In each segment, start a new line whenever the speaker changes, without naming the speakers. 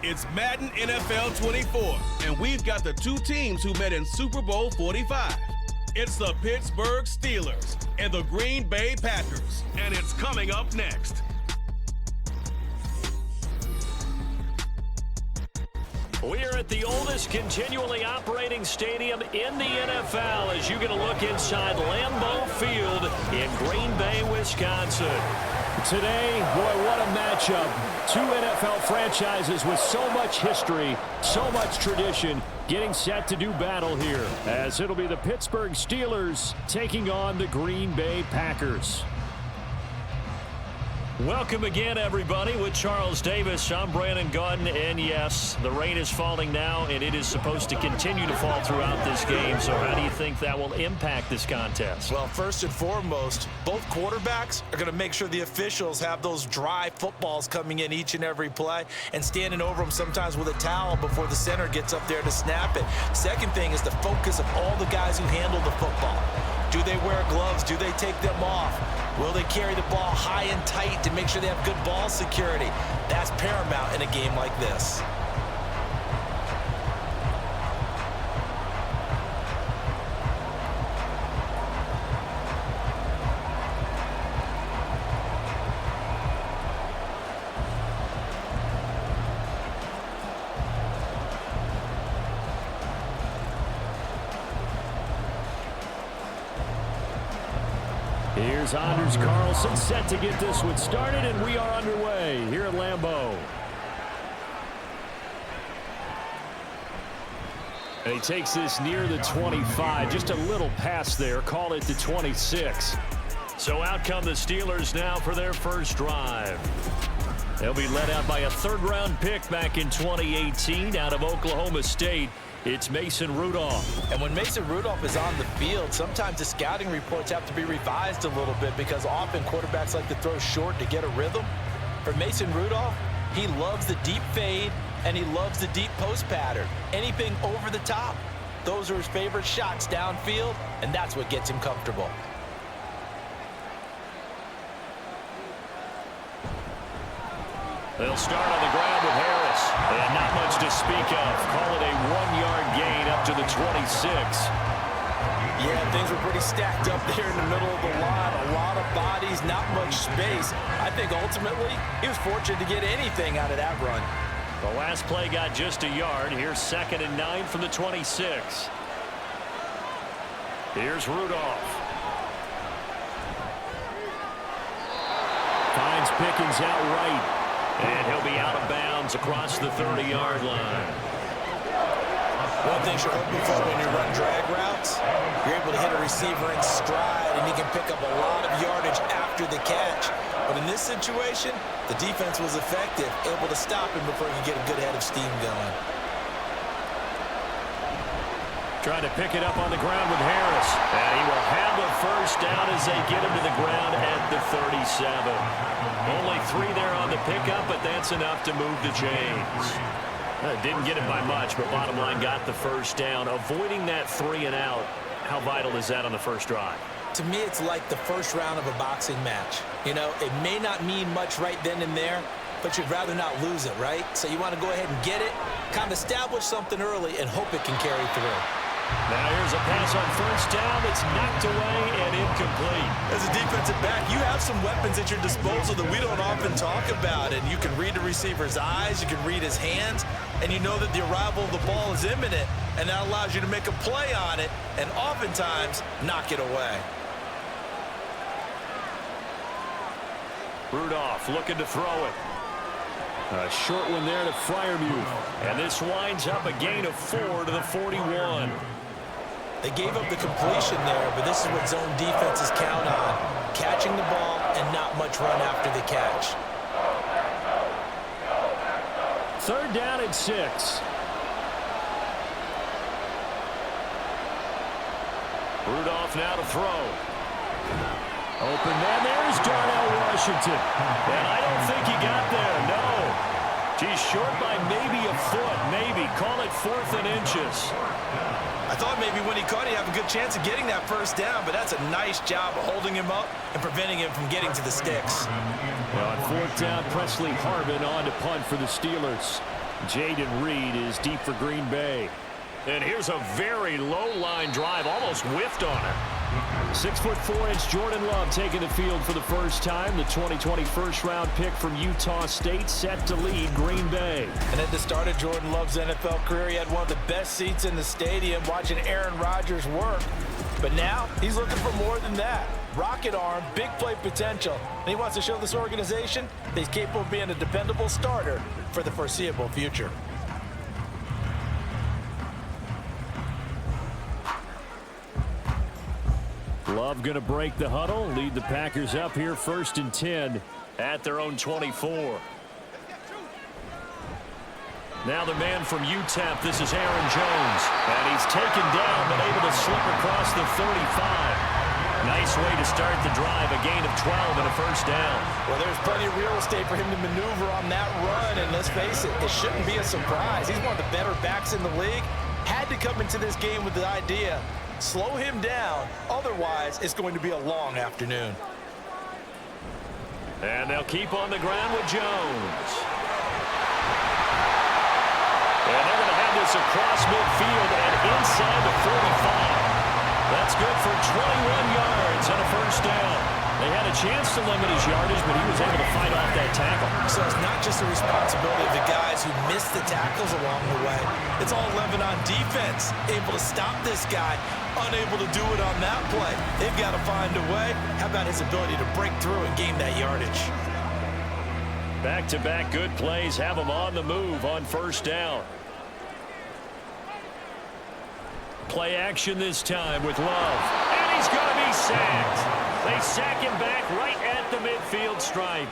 It's Madden NFL 24, and we've got the two teams who met in Super Bowl 45. It's the Pittsburgh Steelers and the Green Bay Packers, and it's coming up next.
We are at the oldest continually operating stadium in the NFL as you get a look inside Lambeau Field in Green Bay, Wisconsin. Today, boy, what a matchup. Two NFL franchises with so much history, so much tradition, getting set to do battle here, as it'll be the Pittsburgh Steelers taking on the Green Bay Packers. Welcome again, everybody, with Charles Davis. I'm Brandon Gunn, and yes, the rain is falling now, and it is supposed to continue to fall throughout this game. So how do you think that will impact this contest?
Well, first and foremost, both quarterbacks are going to make sure the officials have those dry footballs coming in each and every play and standing over them sometimes with a towel before the center gets up there to snap it. Second thing is the focus of all the guys who handle the football. Do they wear gloves? Do they take them off? Will they carry the ball high and tight to make sure they have good ball security? That's paramount in a game like this.
Here's Anders Carlson set to get this one started, and we are underway here at Lambeau. And he takes this near the 25, just a little pass there, call it the 26. So out come the Steelers now for their first drive. They'll be led out by a third-round pick back in 2018 out of Oklahoma State. It's Mason Rudolph.
And when Mason Rudolph is on the field, sometimes the scouting reports have to be revised a little bit because often quarterbacks like to throw short to get a rhythm. For Mason Rudolph, he loves the deep fade and he loves the deep post pattern. Anything over the top, those are his favorite shots downfield, and that's what gets him comfortable.
They'll start on the ground with Harris. And not much to speak of. Call it a 1-yard gain up to the 26.
Yeah, things were pretty stacked up there in the middle of the line. A lot of bodies, not much space. I think ultimately he was fortunate to get anything out of that run.
The last play got just a yard. Here's 2nd and 9 from the 26. Here's Rudolph. Finds Pickens out right. And he'll be out of bounds across the 30-yard line.
One thing you're hoping for when you run drag routes, you're able to hit a receiver in stride, and he can pick up a lot of yardage after the catch. But in this situation, the defense was effective, able to stop him before he could get a good head of steam going.
Trying to pick it up on the ground with Harris. And he will have a first down as they get him to the ground at the 37. Only 3 there on the pickup, but that's enough to move the chains. Didn't get it by much, but bottom line got the first down. Avoiding that 3 and out, how vital is that on the first drive?
To me, it's like the first round of a boxing match. You know, it may not mean much right then and there, but you'd rather not lose it, right? So you want to go ahead and get it, kind of establish something early, and hope it can carry through.
Now here's a pass on first down. It's knocked away and incomplete.
As a defensive back, you have some weapons at your disposal that we don't often talk about. And you can read the receiver's eyes, you can read his hands, and you know that the arrival of the ball is imminent. And that allows you to make a play on it and oftentimes knock it away.
Rudolph looking to throw it. A short one there to Freiermuth. And this winds up a gain of 4 to the 41.
They gave up the completion there, but this is what zone defenses count on. Catching the ball and not much run after the catch.
3rd down and 6. Rudolph now to throw. Open man, there's Darnell Washington. And I don't think he got there, no. He's short by maybe a foot, maybe. Call it 4th and inches.
I thought maybe when he caught it, he'd have a good chance of getting that first down, but that's a nice job of holding him up and preventing him from getting to the sticks.
Well, on 4th down, Presley Harvin on to punt for the Steelers. Jaden Reed is deep for Green Bay. And here's a very low line drive, almost whiffed on it. 6'4" Jordan Love taking the field for the first time. The 2020 first-round pick from Utah State set to lead Green Bay.
And at the start of Jordan Love's NFL career, he had one of the best seats in the stadium watching Aaron Rodgers work. But now he's looking for more than that. Rocket arm, big play potential. And he wants to show this organization that he's capable of being a dependable starter for the foreseeable future.
Love going to break the huddle, lead the Packers up here 1st and 10 at their own 24. Now the man from UTEP, this is Aaron Jones. And he's taken down, but able to slip across the 35. Nice way to start the drive, a gain of 12 and a first down.
Well, there's plenty of real estate for him to maneuver on that run, and let's face it, it shouldn't be a surprise. He's one of the better backs in the league. Had to come into this game with the idea, slow him down, otherwise it's going to be a long afternoon.
And they'll keep on the ground with Jones. And they're going to have this across midfield and inside the 45. That's good for 21 yards and a first down. They had a chance to limit his yardage, but he was able to fight off that tackle.
So it's not just the responsibility of the guys who missed the tackles along the way. It's all 11 on defense, able to stop this guy, unable to do it on that play. They've got to find a way. How about his ability to break through and gain that yardage?
Back-to-back good plays have him on the move on first down. Play action this time with Love. And he's going to be sacked. They sack him back right at the midfield stripe.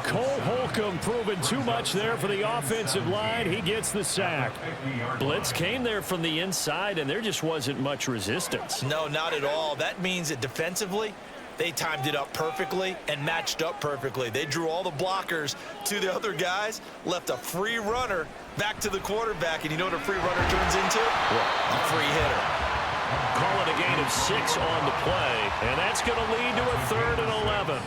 Cole Holcomb proving too much there for the offensive line. He gets the sack. Blitz came there from the inside, and there just wasn't much resistance.
No, not at all. That means that defensively, they timed it up perfectly and matched up perfectly. They drew all the blockers to the other guys, left a free runner back to the quarterback, and you know what a free runner turns into? A free hitter.
Call it a gain of 6 on the play, and that's going to lead to a 3rd and 11.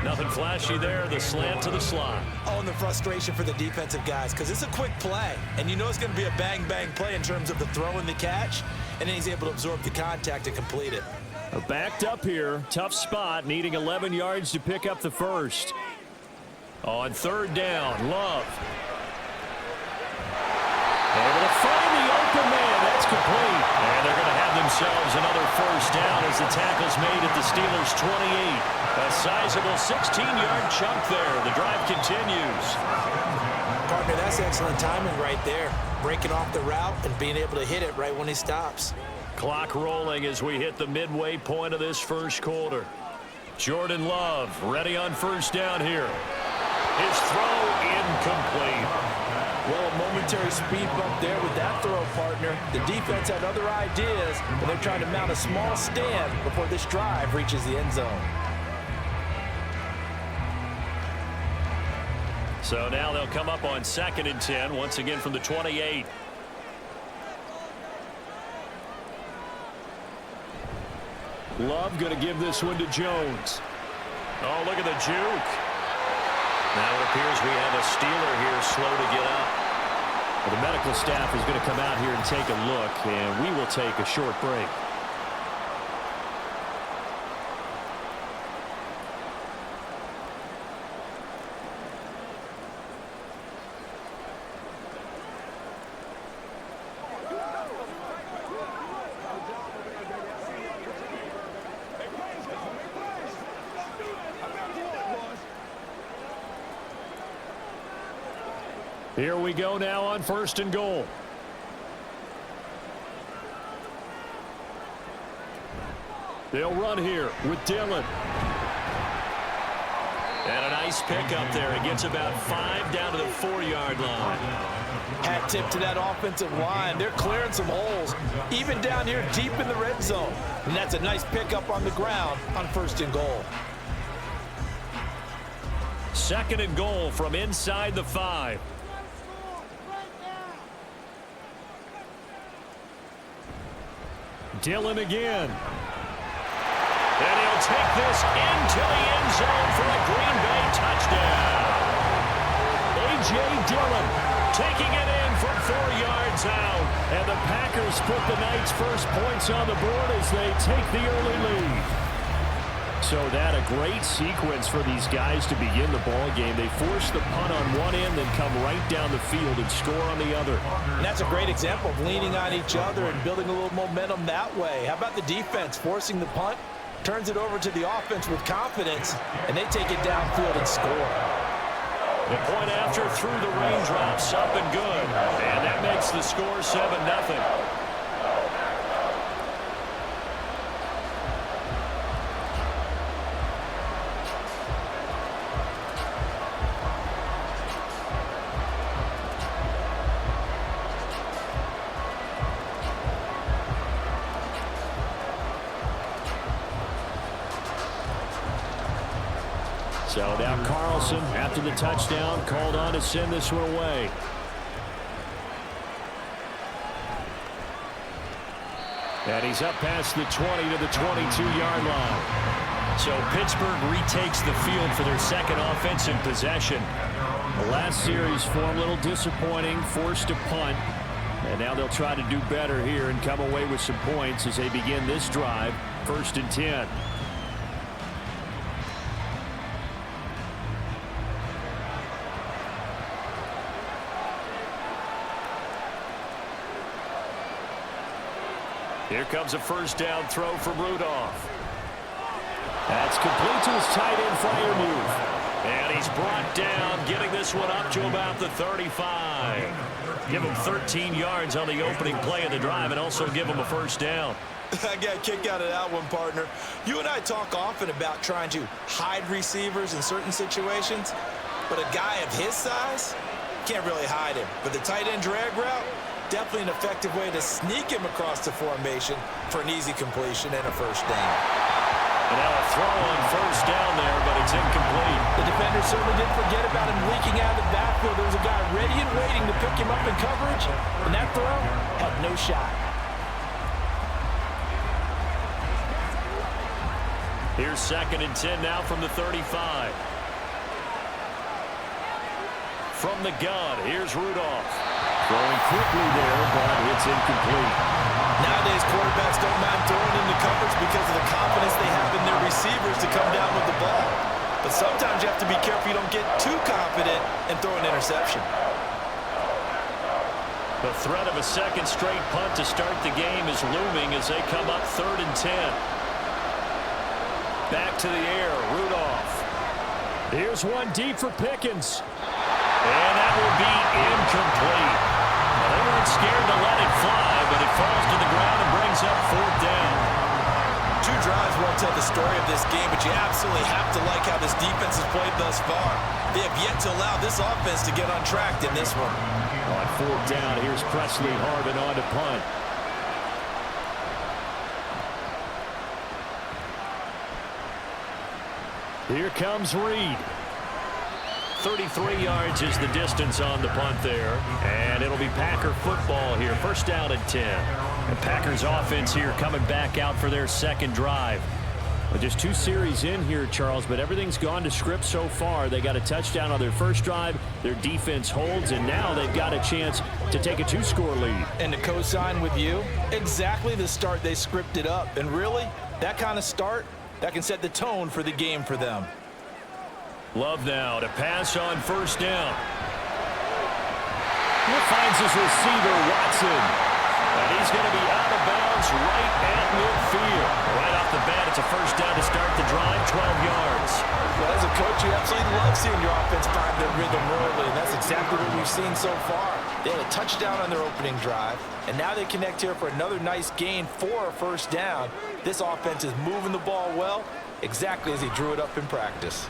Nothing flashy there, the slant to the slot.
Oh, and the frustration for the defensive guys, because it's a quick play, and you know it's going to be a bang-bang play in terms of the throw and the catch, and then he's able to absorb the contact and complete it.
Backed up here, tough spot, needing 11 yards to pick up the first. On 3rd down, Love. Able to find the open man. That's complete. And they're going to have themselves another first down as the tackle's made at the Steelers' 28. A sizable 16-yard chunk there. The drive continues.
Partner, that's excellent timing right there. Breaking off the route and being able to hit it right when he stops.
Clock rolling as we hit the midway point of this first quarter. Jordan Love ready on first down here. His throw incomplete.
Well, a momentary speed bump there with that throw, partner. The defense had other ideas, and they're trying to mount a small stand before this drive reaches the end zone.
So now they'll come up on 2nd and 10, once again from the 28. Love going to give this one to Jones. Oh, look at the juke. Now it appears we have a Steeler here slow to get up. Well, the medical staff is going to come out here and take a look, and we will take a short break. Here we go now on 1st and goal. They'll run here with Dillon. And a nice pickup there. It gets about 5 down to the 4-yard line.
Hat tip to that offensive line. They're clearing some holes, even down here deep in the red zone. And that's a nice pickup on the ground on 1st and goal.
2nd and goal from inside the 5. Dillon again. And he'll take this into the end zone for a Green Bay touchdown. A.J. Dillon, taking it in from 4 yards out. And the Packers put the night's first points on the board as they take the early lead. So that a great sequence for these guys to begin the ball game. They force the punt on one end, then come right down the field and score on the other.
And that's a great example of leaning on each other and building a little momentum that way. How about the defense forcing the punt, turns it over to the offense with confidence, and they take it downfield and score.
The point after through the raindrops, up and good. And that makes the score 7-0. So now Carlson, after the touchdown, called on to send this one away. And he's up past the 20 to the 22-yard line. So Pittsburgh retakes the field for their second offensive possession. The last series for them a little disappointing, forced to punt. And now they'll try to do better here and come away with some points as they begin this drive, 1st and 10. Here comes a first down throw from Rudolph. That's complete to his tight end Freiermuth. And he's brought down, getting this one up to about the 35. Give him 13 yards on the opening play of the drive and also give him a first down.
I got a kick out of that one, partner. You and I talk often about trying to hide receivers in certain situations, but a guy of his size can't really hide him. But the tight end drag route, definitely an effective way to sneak him across the formation for an easy completion and a first down.
And now a throw on first down there, but it's incomplete.
The defender certainly didn't forget about him leaking out of the backfield. There was a guy ready and waiting to pick him up in coverage, and that throw had no shot.
Here's 2nd and 10 now from the 35. From the gun, here's Rudolph. Throwing quickly there, but it's incomplete.
Nowadays, quarterbacks don't mind throwing into coverage because of the confidence they have in their receivers to come down with the ball. But sometimes you have to be careful you don't get too confident and throw an interception.
The threat of a second straight punt to start the game is looming as they come up 3rd and 10. Back to the air, Rudolph. Here's one deep for Pickens. And that will be incomplete. Well, they weren't scared to let it fly, but it falls to the ground and brings up 4th down.
2 drives won't tell the story of this game, but you absolutely have to like how this defense has played thus far. They have yet to allow this offense to get untracked in this one.
On 4th down, here's Presley Harvin on to punt. Here comes Reed. 33 yards is the distance on the punt there. And it'll be Packer football here. 1st down and 10. The Packers offense here coming back out for their second drive. Well, just 2 series in here, Charles, but everything's gone to script so far. They got a touchdown on their first drive. Their defense holds, and now they've got a chance to take a 2-score lead.
And to co-sign with you, exactly the start they scripted up. And really, that kind of start, that can set the tone for the game for them.
Love now to pass on 1st down. He finds his receiver, Watson. And he's going to be out of bounds right at midfield. Right off the bat, it's a 1st down to start the drive, 12 yards.
Well, as a coach, you absolutely love seeing your offense find their rhythm early, and that's exactly what we've seen so far. They had a touchdown on their opening drive, and now they connect here for another nice gain for a 1st down. This offense is moving the ball well, exactly as he drew it up in practice.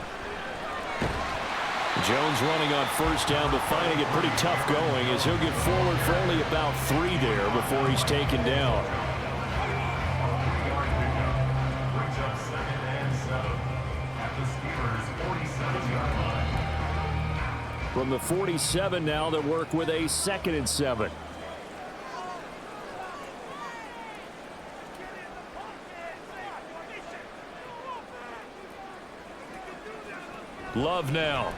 Jones running on 1st down, but finding it pretty tough going as he'll get forward for only about 3 there before he's taken down. From the 47 now, they work with a 2nd and 7. Love now.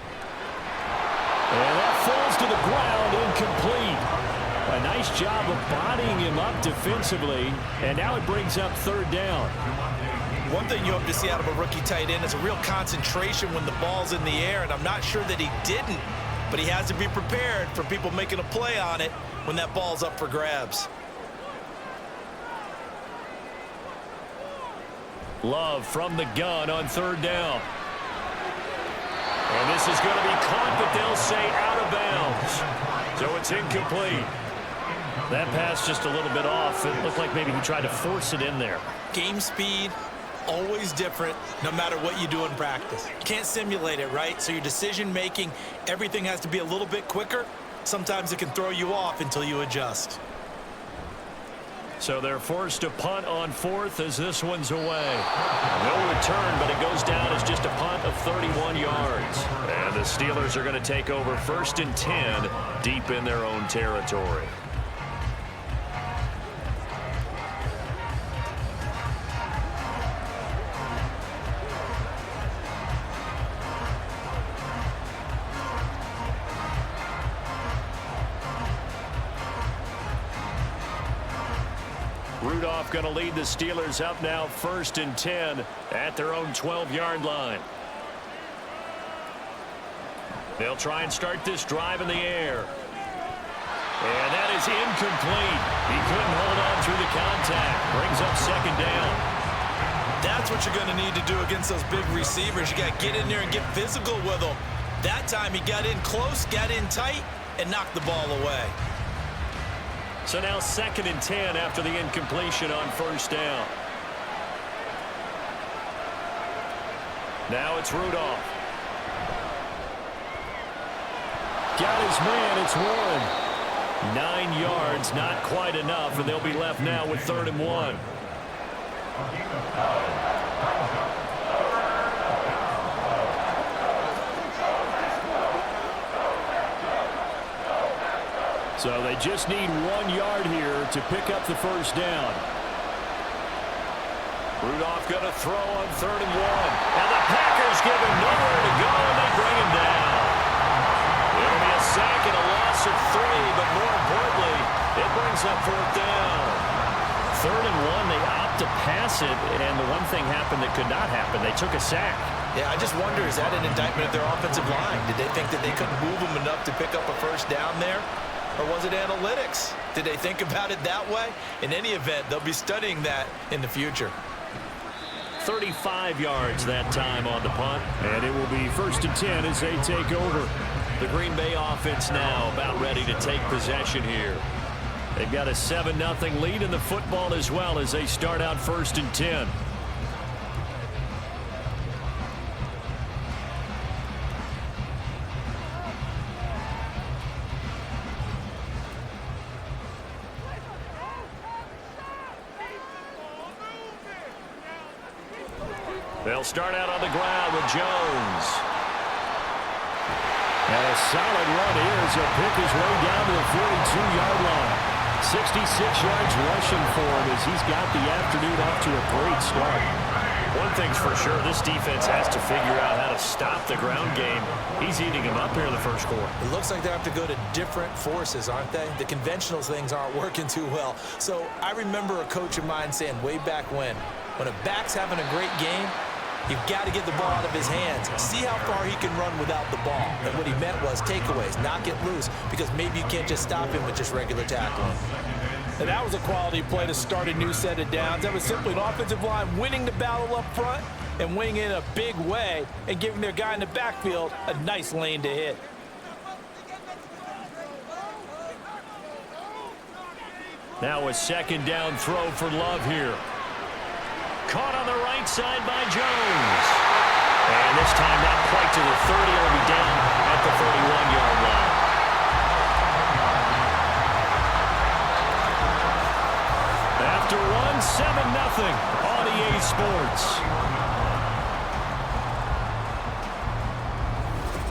And that falls to the ground, incomplete. A nice job of bodying him up defensively, and now it brings up third down.
One thing you hope to see out of a rookie tight end is a real concentration when the ball's in the air, and I'm not sure that he didn't, but he has to be prepared for people making a play on it when that ball's up for grabs.
Love from the gun on third down. And this is going to be caught, but they'll say out of bounds. So it's incomplete. That pass just a little bit off. It looked like maybe he tried to force it in there.
Game speed, always different, no matter what you do in practice. Can't simulate it, right? So your decision making, everything has to be a little bit quicker. Sometimes it can throw you off until you adjust.
So they're forced to punt on fourth as this one's away. No return, but it goes down as just a punt of 31 yards. And the Steelers are going to take over 1st and 10 deep in their own territory. Rudolph going to lead the Steelers up now 1st and 10 at their own 12-yard line. They'll try and start this drive in the air. And that is incomplete. He couldn't hold on through the contact. Brings up 2nd down.
That's what you're going to need to do against those big receivers. You got to get in there and get physical with them. That time he got in close, got in tight, and knocked the ball away.
So now 2nd and 10 after the incompletion on 1st down. Now it's Rudolph. Got his man, it's Warren. 9 yards, not quite enough, and they'll be left now with 3rd and 1. So they just need 1 yard here to pick up the 1st down. Rudolph going to throw on 3rd and 1. And the Packers give him nowhere to go, and they bring him down. It'll be a sack and a loss of 3, but more importantly, it brings up 4th down. 3rd and 1, they opt to pass it, and the one thing happened that could not happen. They took a sack.
Yeah, I just wonder, is that an indictment of their offensive line? Did they think that they couldn't move them enough to pick up a 1st down there? Or was it analytics? Did they think about it that way? In any event, they'll be studying that in the future.
35 yards that time on the punt. And it will be 1st and 10 as they take over. The Green Bay offense now about ready to take possession here. They've got a 7-0 lead in the football as well as they start out 1st and 10. They'll start out on the ground with Jones. And a solid run here as he'll pick his way down to the 42-yard line. 66 yards rushing for him as he's got the afternoon off to a great start. One thing's for sure, this defense has to figure out how to stop the ground game. He's eating him up here in the 1st quarter.
It looks like they have to go to different forces, aren't they? The conventional things aren't working too well. So I remember a coach of mine saying way back when a back's having a great game, you've got to get the ball out of his hands. See how far he can run without the ball. And what he meant was takeaways, knock it loose, because maybe you can't just stop him with just regular tackling.
And that was a quality play to start a new set of downs. That was simply an offensive line winning the battle up front and winning it in a big way and giving their guy in the backfield a nice lane to hit.
Now a 2nd down throw for Love here. Caught on the right side by Jones. And this time not quite to the 30. It'll be down at the 31-yard line. After one, 7-0 on EA Sports.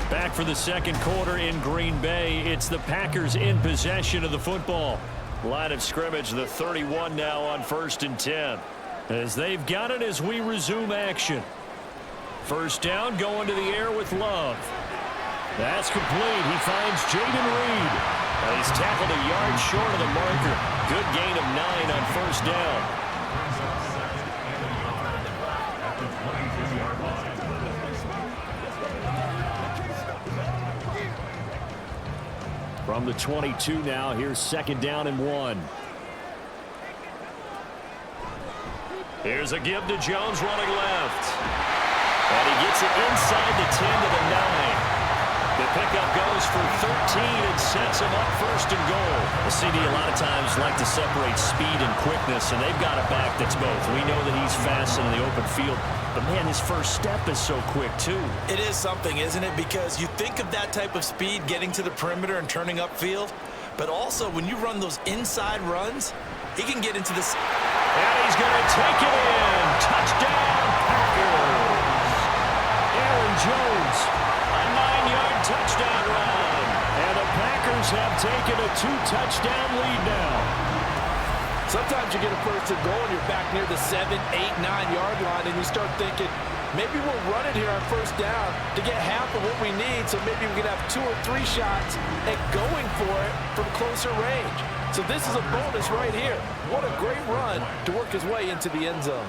Back for the 2nd quarter in Green Bay. It's the Packers in possession of the football. Line of scrimmage, the 31 now on 1st and 10. As they've got it as we resume action. 1st down, going to the air with Love. That's complete. He finds Jaden Reed. And he's tackled a yard short of the marker. Good gain of 9 on first down. From the 22 now, here's 2nd down and 1. Here's a give to Jones running left. And he gets it inside the 10 to the 9. The pickup goes for 13 and sets him up 1st and goal. The CD a lot of times like to separate speed and quickness, and they've got a back that's both. We know that he's fast in the open field, but man, his first step is so quick too.
It is something, isn't it? Because you think of that type of speed getting to the perimeter and turning upfield, but also when you run those inside runs, he can get into this.
And he's going to take it in. Touchdown, Packers. Aaron Jones, a 9-yard touchdown run. And the Packers have taken a 2-touchdown lead now.
Sometimes you get a 1st and goal and you're back near the 7, 8, 9-yard line, and you start thinking, maybe we'll run it here on 1st down to get half of what we need, so maybe we can have 2 or 3 shots at going for it from closer range. So this is a bonus right here. What a great run to work his way into the end zone.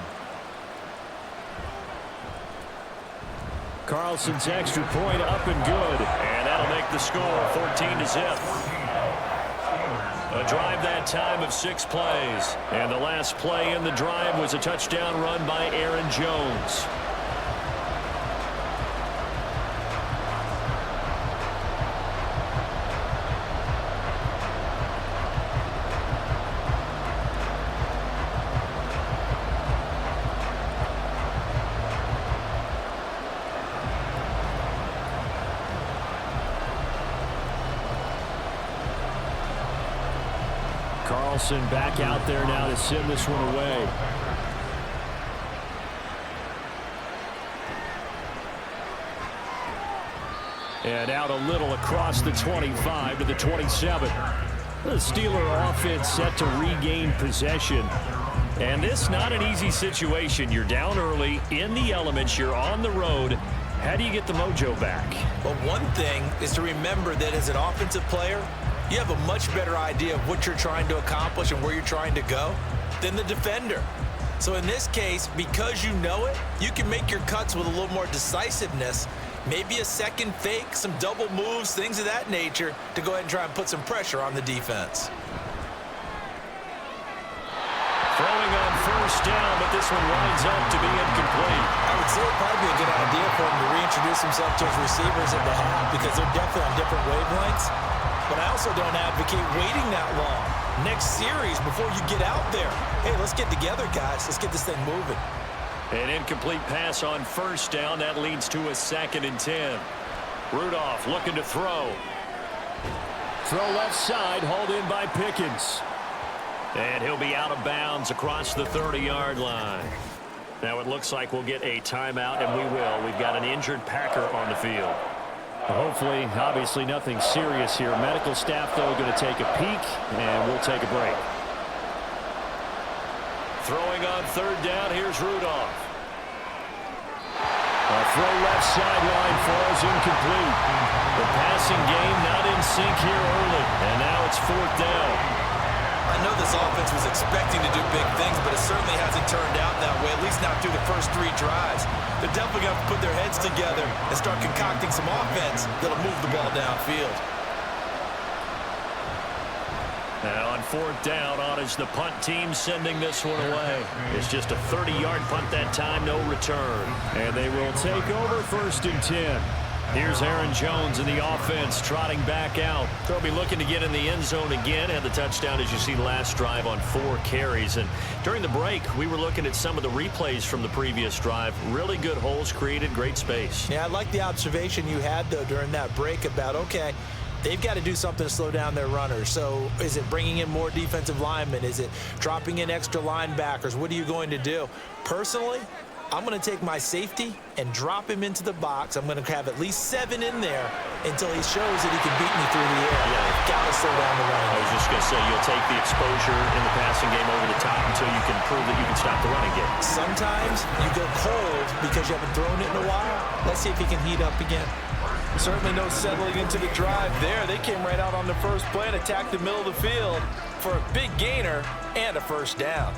Carlson's extra point up and good. And that'll make the score 14-0. A drive that time of 6 plays. And the last play in the drive was a touchdown run by Aaron Jones. Carlson back out there now to send this one away. And out a little across the 25 to the 27. The Steeler offense set to regain possession. And this not an easy situation. You're down early, in the elements, you're on the road. How do you get the mojo back?
Well, one thing is to remember that as an offensive player, you have a much better idea of what you're trying to accomplish and where you're trying to go than the defender. So in this case, because you know it, you can make your cuts with a little more decisiveness, maybe a second fake, some double moves, things of that nature, to go ahead and try and put some pressure on the defense.
Throwing on 1st down, but this one winds up to be incomplete.
I would say it'd probably be a good idea for him to reintroduce himself to his receivers at the half because they're definitely on different wavelengths. But I also don't advocate waiting that long. Next series, before you get out there, hey, let's get together, guys. Let's get this thing moving.
An incomplete pass on 1st down. That leads to a 2nd and 10. Rudolph looking to throw. Throw left side, hauled in by Pickens. And he'll be out of bounds across the 30-yard line. Now it looks like we'll get a timeout, and we will. We've got an injured Packer on the field. Hopefully, obviously nothing serious here. Medical staff, though, going to take a peek, and we'll take a break. Throwing on 3rd down, here's Rudolph. A throw left sideline falls incomplete. The passing game not in sync here early, and now it's 4th down.
I know this offense was expecting to do big things, but it certainly hasn't turned out that way, at least not through the first 3 drives. They're definitely going to put their heads together and start concocting some offense that'll move the ball downfield.
Now on 4th down, on is the punt team sending this one away. It's just a 30-yard punt that time, no return. And they will take over 1st and 10. Here's Aaron Jones in the offense trotting back out. They'll be looking to get in the end zone again, and the touchdown, as you see, last drive on 4 carries. And during the break, we were looking at some of the replays from the previous drive. Really good holes created, great space.
Yeah, I like the observation you had, though, during that break about, okay, they've got to do something to slow down their runners. So is it bringing in more defensive linemen? Is it dropping in extra linebackers? What are you going to do? Personally, I'm going to take my safety and drop him into the box. I'm going to have at least 7 in there until he shows that he can beat me through the air. Yeah, got to slow down the run.
I was just going to say, you'll take the exposure in the passing game over the top until you can prove that you can stop the running game.
Sometimes you go cold because you haven't thrown it in a while. Let's see if he can heat up again.
Certainly no settling into the drive there. They came right out on the first play and attacked the middle of the field for a big gainer and a first down.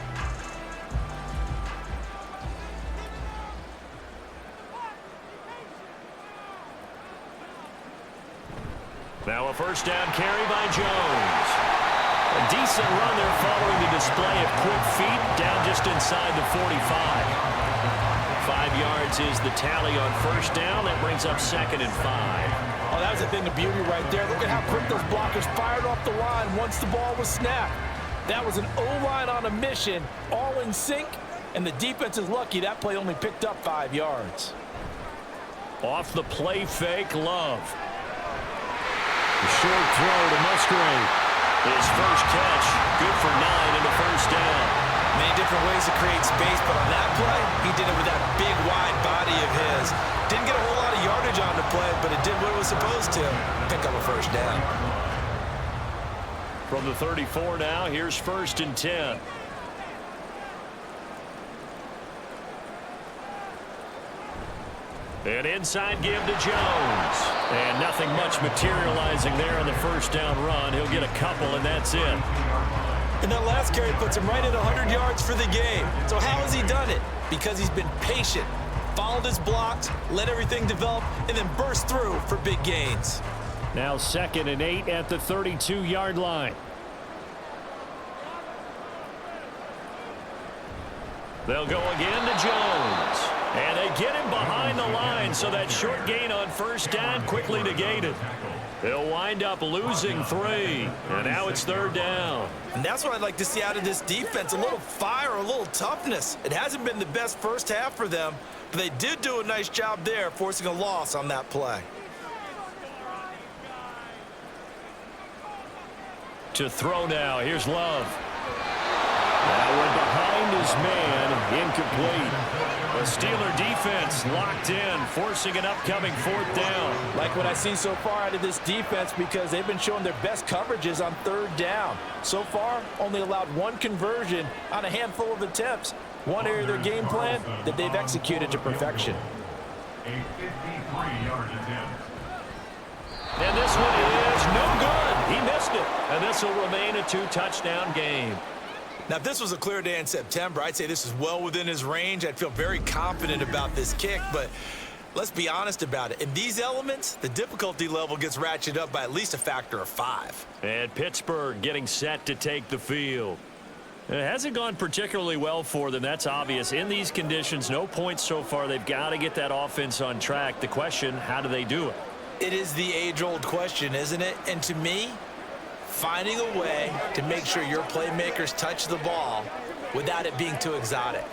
Now a first down carry by Jones. A decent run there following the display of quick feet down just inside the 45. 5 yards is the tally on first down. That brings up 2nd and 5.
Oh, that was a thing of beauty right there. Look at how quick those blockers fired off the line once the ball was snapped. That was an O-line on a mission, all in sync, and the defense is lucky that play only picked up 5 yards.
Off the play fake, Love. Short throw to Musgrave. His first catch, good for 9 and a first down.
Many different ways to create space, but on that play, he did it with that big, wide body of his. Didn't get a whole lot of yardage on the play, but it did what it was supposed to. Pick up a first down.
From the 34 now, here's 1st and 10. An inside give to Jones. And nothing much materializing there on the first down run. He'll get a couple, and that's it.
And that last carry puts him right at 100 yards for the game. So how has he done it? Because he's been patient, followed his blocks, let everything develop, and then burst through for big gains.
Now 2nd and 8 at the 32-yard line. They'll go again to Jones. And they get him behind the line, so that short gain on first down quickly negated. They'll wind up losing 3, and now it's 3rd down.
And that's what I'd like to see out of this defense, a little fire, a little toughness. It hasn't been the best first half for them, but they did do a nice job there, forcing a loss on that play.
To throw now, here's Love. Now we're behind his man, incomplete. The Steeler defense locked in, forcing an upcoming 4th down.
Like what I've seen so far out of this defense, because they've been showing their best coverages on 3rd down. So far, only allowed 1 conversion on a handful of attempts. One area of their game plan that they've executed to perfection.
A 53-yard attempt.
And this one is no good. He missed it. And this will remain a 2-touchdown game.
Now, if this was a clear day in September, I'd say this is well within his range. I'd feel very confident about this kick, but let's be honest about it. In these elements, the difficulty level gets ratcheted up by at least a factor of 5.
And Pittsburgh getting set to take the field. It hasn't gone particularly well for them. That's obvious. In these conditions, no points so far. They've got to get that offense on track. The question, how do they do it?
It is the age-old question, isn't it? And to me, finding a way to make sure your playmakers touch the ball without it being too exotic.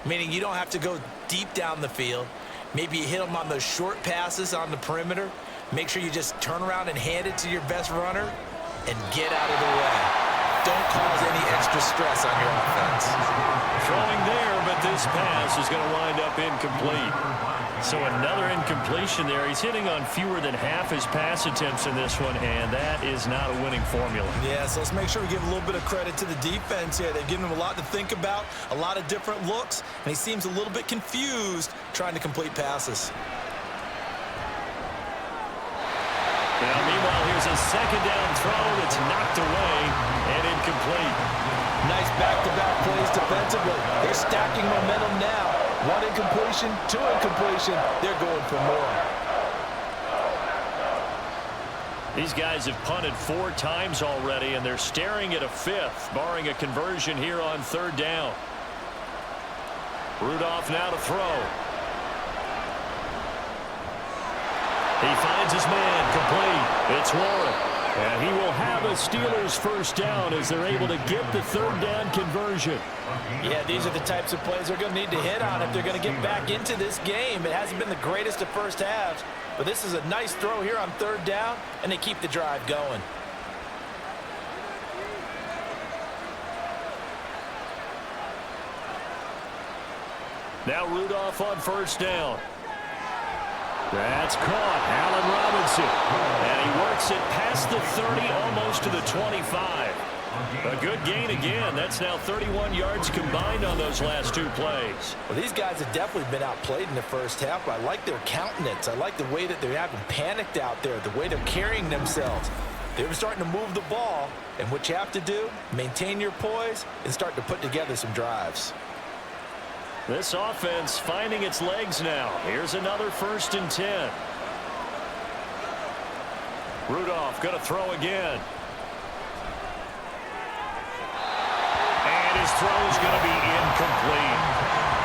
Meaning you don't have to go deep down the field. Maybe you hit them on those short passes on the perimeter. Make sure you just turn around and hand it to your best runner and get out of the way. Don't cause any extra stress on your offense.
Throwing there, but this pass is going to wind up incomplete. So another incompletion there. He's hitting on fewer than half his pass attempts in this one, and that is not a winning formula.
Yeah, so let's make sure we give a little bit of credit to the defense here. They've given him a lot to think about, a lot of different looks, and he seems a little bit confused trying to complete passes.
Now, meanwhile, here's a 2nd down throw that's knocked away and incomplete.
Nice back-to-back plays defensively. They're stacking momentum now. 1 incompletion, 2 incompletion. They're going for more.
These guys have punted 4 times already, and they're staring at a 5th, barring a conversion here on 3rd down. Rudolph now to throw. He finds his man, complete. It's Warren. And he will have a Steelers first down as they're able to get the 3rd down conversion.
Yeah, these are the types of plays they're going to need to hit on if they're going to get back into this game. It hasn't been the greatest of first halves, but this is a nice throw here on 3rd down, and they keep the drive going.
Now Rudolph on first down. That's caught. Allen Robinson. And he works it past the 30, almost to the 25. A good gain again. That's now 31 yards combined on those last 2 plays.
Well, these guys have definitely been outplayed in the first half, but I like their countenance. I like the way that they haven't panicked out there, the way they're carrying themselves. They were starting to move the ball, and what you have to do, maintain your poise and start to put together some drives.
This offense finding its legs now. Here's another 1st and 10. Rudolph going to throw again. And his throw is going to be incomplete.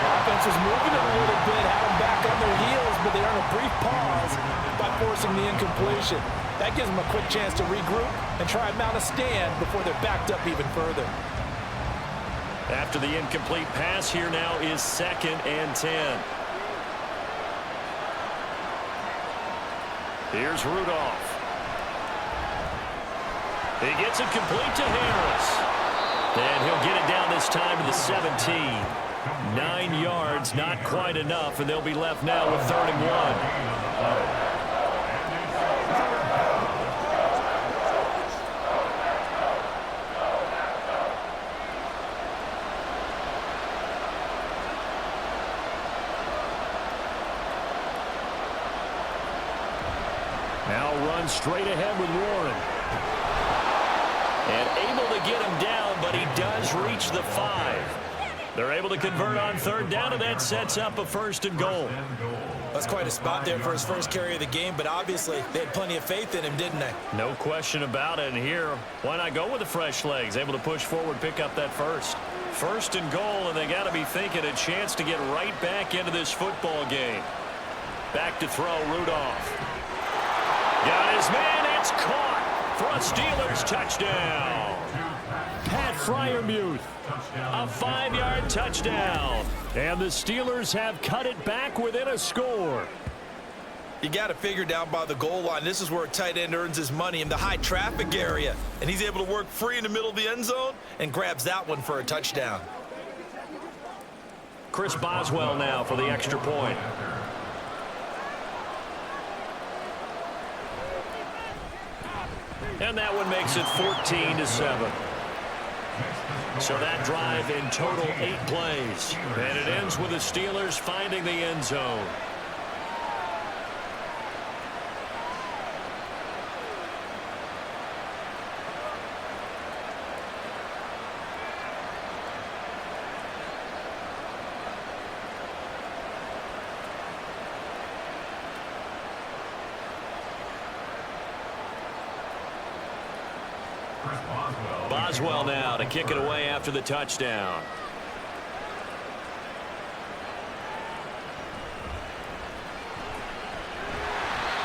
The offense was moving it a little bit, had them back on their heels, but they earned a brief pause by forcing the incompletion. That gives them a quick chance to regroup and try and mount a stand before they're backed up even further.
After the incomplete pass, here now is 2nd and 10. Here's Rudolph. He gets it complete to Harris. And he'll get it down this time to the 17. 9 yards, not quite enough, and they'll be left now with 3rd and 1. Now run straight ahead with Warren. And able to get him down, but he does reach the 5. They're able to convert on 3rd down, and that sets up a 1st and goal.
That's quite a spot there for his first carry of the game, but obviously they had plenty of faith in him, didn't they?
No question about it. And here, why not go with the fresh legs? Able to push forward, pick up that 1st and goal, and they got to be thinking a chance to get right back into this football game. Back to throw, Rudolph. Got his man, it's caught for a Steelers touchdown. Pat Freiermuth, a 5-yard touchdown. And the Steelers have cut it back within a score.
You got to figure down by the goal line. This is where a tight end earns his money, in the high traffic area. And he's able to work free in the middle of the end zone and grabs that one for a touchdown.
Chris Boswell now for the extra point. And that one makes it 14-7. So that drive in total 8 plays. And it ends with the Steelers finding the end zone. Boswell now to kick it away after the touchdown.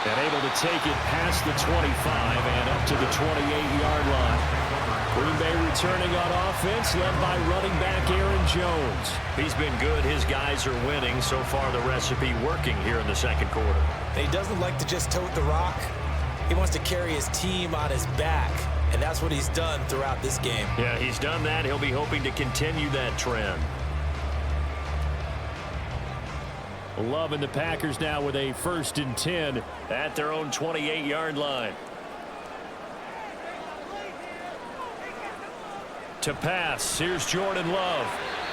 And able to take it past the 25 and up to the 28-yard line. Green Bay returning on offense, led by running back Aaron Jones. He's been good. His guys are winning. So far, the recipe working here in the 2nd quarter.
And he doesn't like to just tote the rock. He wants to carry his team on his back. And that's what he's done throughout this game.
Yeah, he's done that. He'll be hoping to continue that trend. Loving the Packers now with a 1st and 10 at their own 28-yard line. To pass, here's Jordan Love.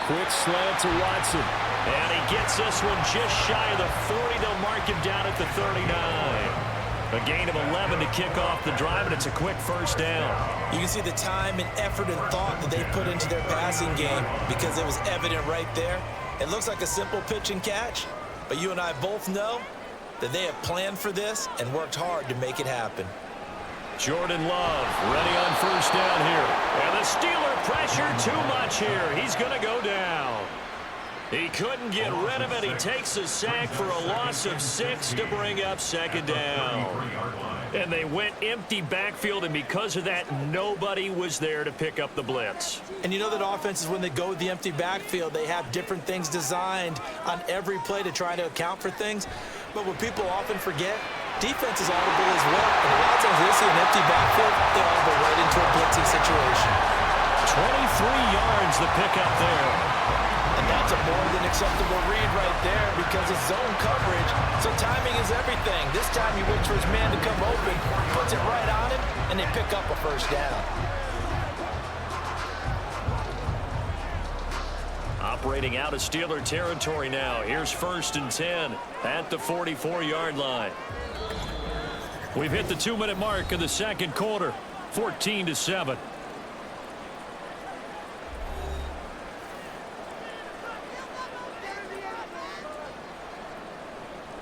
Quick slant to Watson. And he gets this one just shy of the 40. They'll mark him down at the 39. A gain of 11 to kick off the drive, and it's a quick 1st down.
You can see the time and effort and thought that they put into their passing game because it was evident right there. It looks like a simple pitch and catch, but you and I both know that they have planned for this and worked hard to make it happen.
Jordan Love ready on 1st down here. And the Steeler pressure too much here. He's going to go down. He couldn't get rid of it. He takes a sack for a loss of 6 to bring up 2nd down. And they went empty backfield, and because of that, nobody was there to pick up the blitz.
And you know that offenses, when they go with the empty backfield, they have different things designed on every play to try to account for things. But what people often forget, defense is audible as well. And a lot of times they see an empty backfield, they audible right into a blitzing situation.
23 yards the pickup there.
And that's a more than acceptable read right there because it's zone coverage, so timing is everything. This time he waits for his man to come open, puts it right on him, and they pick up a 1st down.
operating out of Steeler territory now. Here's 1st and 10 at the 44-yard line. We've hit the 2-minute mark of the second quarter, 14-7.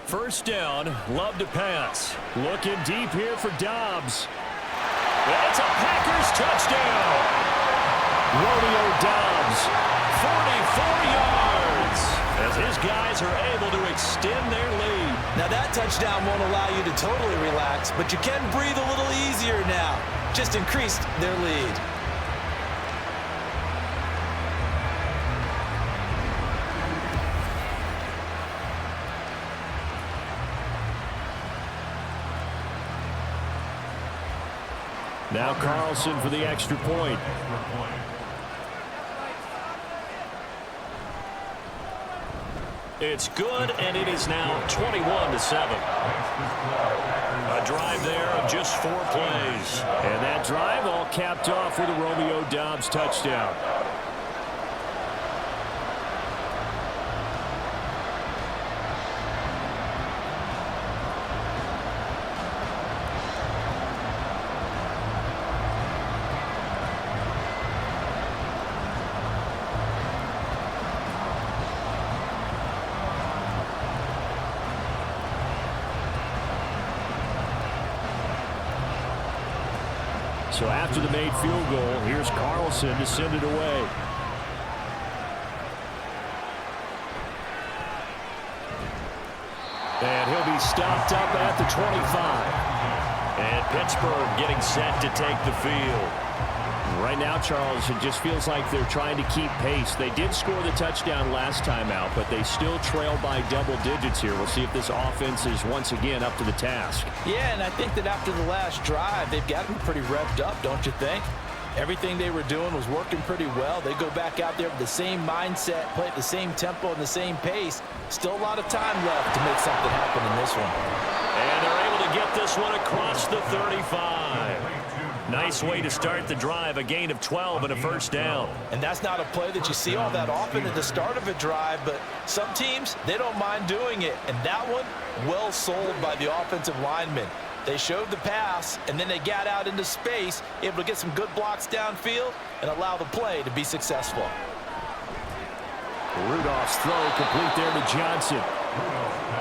First down, love to pass. Looking deep here for Dobbs. It's a Packers touchdown. Romeo Dobbs, 44 yards, as his guys are able to extend their lead.
Now that touchdown won't allow you to totally relax, but you can breathe a little easier now. Just increased their lead.
Now Carlson for the extra point. It's good, and it is now 21-7. A drive there of just 4 plays. And that drive all capped off with a Romeo Dobbs touchdown. So after the made field goal, here's Carlson to send it away. And he'll be stopped up at the 25. And Pittsburgh getting set to take the field. Right now, Charles, it just feels like they're trying to keep pace. They did score the touchdown last time out, but they still trail by double digits here. We'll see if this offense is once again up to the task.
Yeah, and I think that after the last drive, they've got to be pretty revved up, don't you think? Everything they were doing was working pretty well. They go back out there with the same mindset, play at the same tempo and the same pace. Still a lot of time left to make something happen in this one.
And they're able to get this one across the 35. Nice way to start the drive, a gain of 12 and a first down.
And that's not a play that you see all that often at the start of a drive, but some teams, they don't mind doing it. And that one, well sold by the offensive lineman. They showed the pass, and then they got out into space, able to get some good blocks downfield and allow the play to be successful.
Rudolph's throw complete there to Johnson.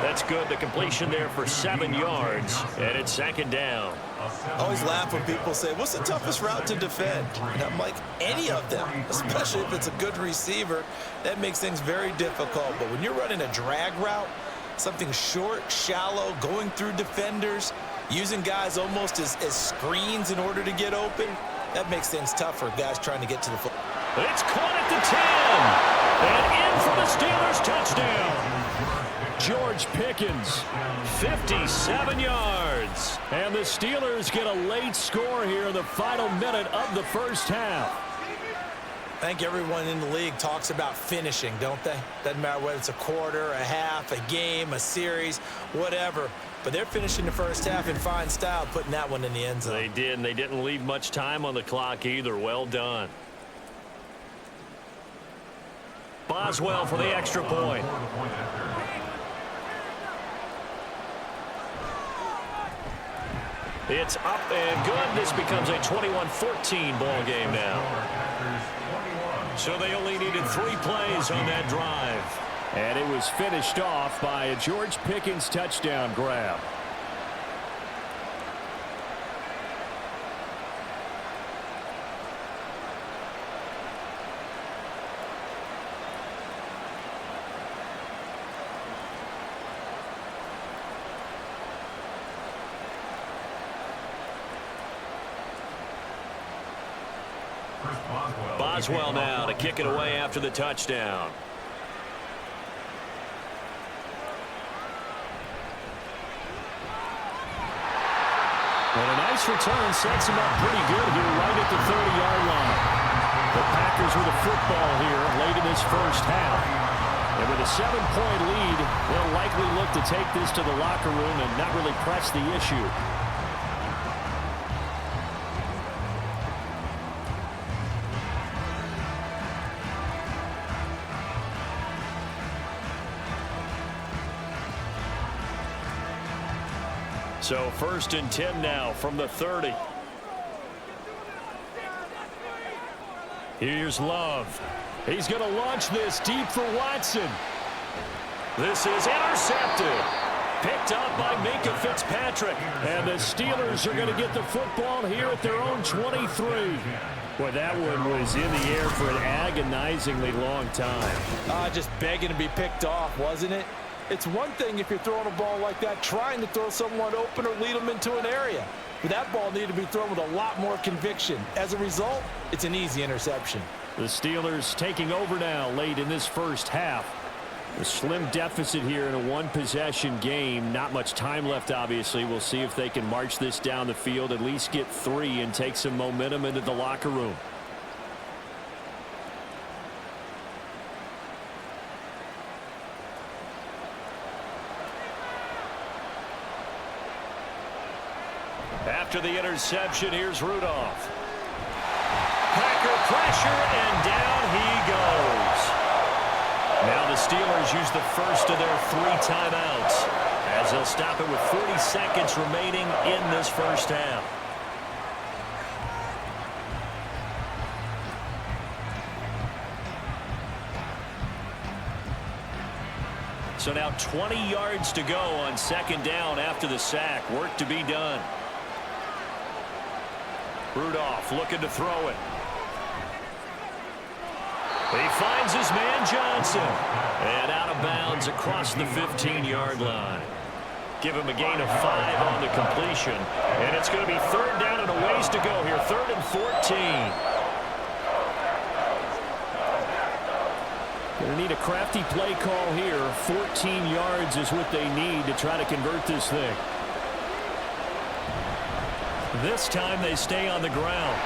That's good. The completion there for 7 yards, and it's second down.
I always laugh when people say, what's the toughest route to defend? And I'm like, any of them, especially if it's a good receiver. That makes things very difficult. But when you're running a drag route, something short, shallow, going through defenders, using guys almost as screens in order to get open, that makes things tough for guys trying to get to the football.
It's caught at the 10, and in for the Steelers touchdown. George Pickens, 57 yards. And the Steelers get a late score here in the final minute of the first half.
I think everyone in the league talks about finishing, don't they? Doesn't matter whether it's a quarter, a half, a game, a series, whatever. But they're finishing the first half in fine style, putting that one in the end zone.
They did, and they didn't leave much time on the clock either. Well done. Boswell for the extra point. It's up and good. This becomes a 21-14 ball game now. So they only needed 3 plays on that drive. And it was finished off by a George Pickens touchdown grab. Boswell now to kick it away after the touchdown. And a nice return sets him up pretty good here right at the 30-yard line. The Packers with a football here late in this first half. And with a 7-point lead, they'll likely look to take this to the locker room and not really press the issue. So 1st and 10 now from the 30. Here's Love. He's going to launch this deep for Watson. This is intercepted. Picked up by Minkah Fitzpatrick. And the Steelers are going to get the football here at their own 23. Boy, that one was in the air for an agonizingly long time.
Just begging to be picked off, wasn't it? It's one thing if you're throwing a ball like that, trying to throw someone open or lead them into an area. But that ball needed to be thrown with a lot more conviction. As a result, it's an easy interception.
The Steelers taking over now late in this first half. A slim deficit here in a one-possession game. Not much time left, obviously. We'll see if they can march this down the field, at least get 3 and take some momentum into the locker room. After the interception, here's Rudolph. Packer pressure, and down he goes. Now the Steelers use the first of their 3 timeouts as they'll stop it with 40 seconds remaining in this first half. So now 20 yards to go on 2nd down after the sack. Work to be done. Rudolph looking to throw it. He finds his man Johnson. And out of bounds across the 15-yard line. Give him a gain of 5 on the completion. And it's going to be 3rd down and a ways to go here. 3rd and 14. Going to need a crafty play call here. 14 yards is what they need to try to convert this thing. This time they stay on the ground.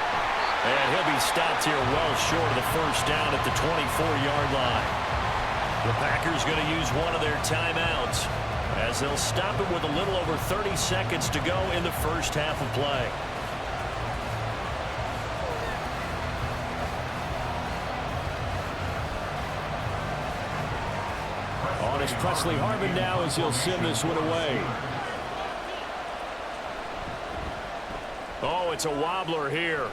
And he'll be stopped here well short of the first down at the 24-yard line. The Packers going to use one of their timeouts as they'll stop it with a little over 30 seconds to go in the first half of play. On is Presley Harvin now as he'll send this one away. Oh, it's a wobbler here.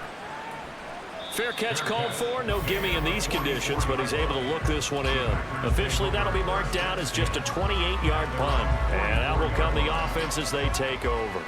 Fair catch called for. No gimme in these conditions, but he's able to look this one in. Officially, that'll be marked down as just a 28-yard punt. And out will come the offense as they take over.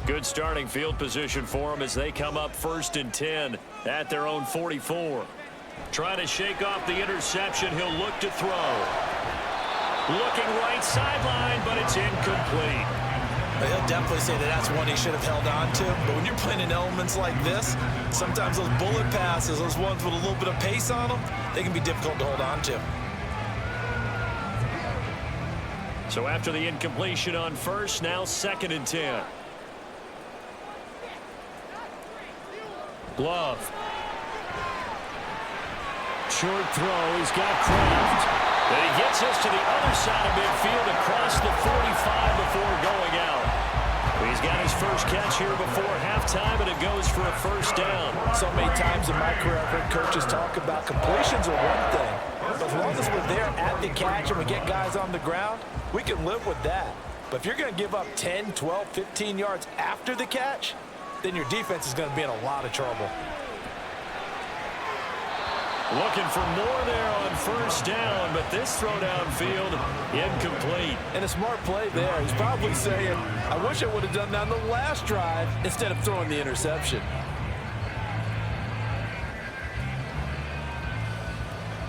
Good starting field position for them as they come up 1st and 10 at their own 44. Trying to shake off the interception. He'll look to throw. Looking right sideline, but it's incomplete.
He'll definitely say that that's one he should have held on to. But when you're playing in elements like this, sometimes those bullet passes, those ones with a little bit of pace on them, they can be difficult to hold on to.
So after the incompletion on 1st, now 2nd and 10. Glove. Short throw. He's got Kraft. And he gets us to the other side of midfield across the 45 before going out. He's got his first catch here before halftime, and it goes for a 1st down.
So many times in my career, I've heard coaches talk about completions are one thing. But as long as we're there at the catch and we get guys on the ground, we can live with that. But if you're going to give up 10, 12, 15 yards after the catch, then your defense is going to be in a lot of trouble.
Looking for more there on 1st down, but this throw downfield incomplete.
And a smart play there. He's probably saying, I wish I would have done that on the last drive instead of throwing the interception.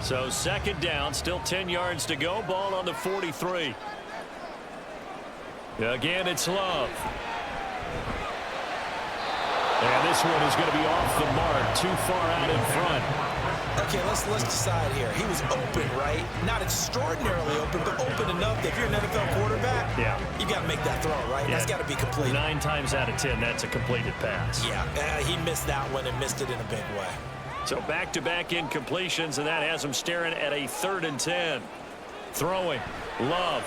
So 2nd down, still 10 yards to go. Ball on the 43. Again, it's Love. And this one is going to be off the mark, too far out in front.
Okay, let's decide here. He was open, right? Not extraordinarily open, but open enough that if you're an NFL quarterback, you got to make that throw, right? Yeah. That's got to be complete.
9 times out of 10, that's a completed pass.
Yeah, he missed that one and missed it in a big way.
So back-to-back incompletions, and that has him staring at a 3rd and 10. Throwing. Love.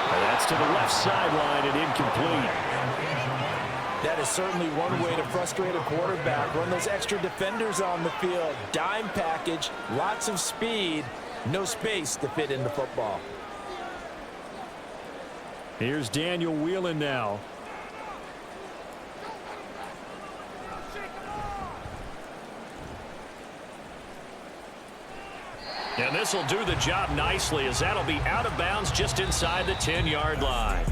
And that's to the left sideline and incomplete.
That is certainly one way to frustrate a quarterback. Run those extra defenders on the field. Dime package, lots of speed, no space to fit in the football.
Here's Daniel Whelan now. And this will do the job nicely, as that'll be out of bounds just inside the 10-yard line.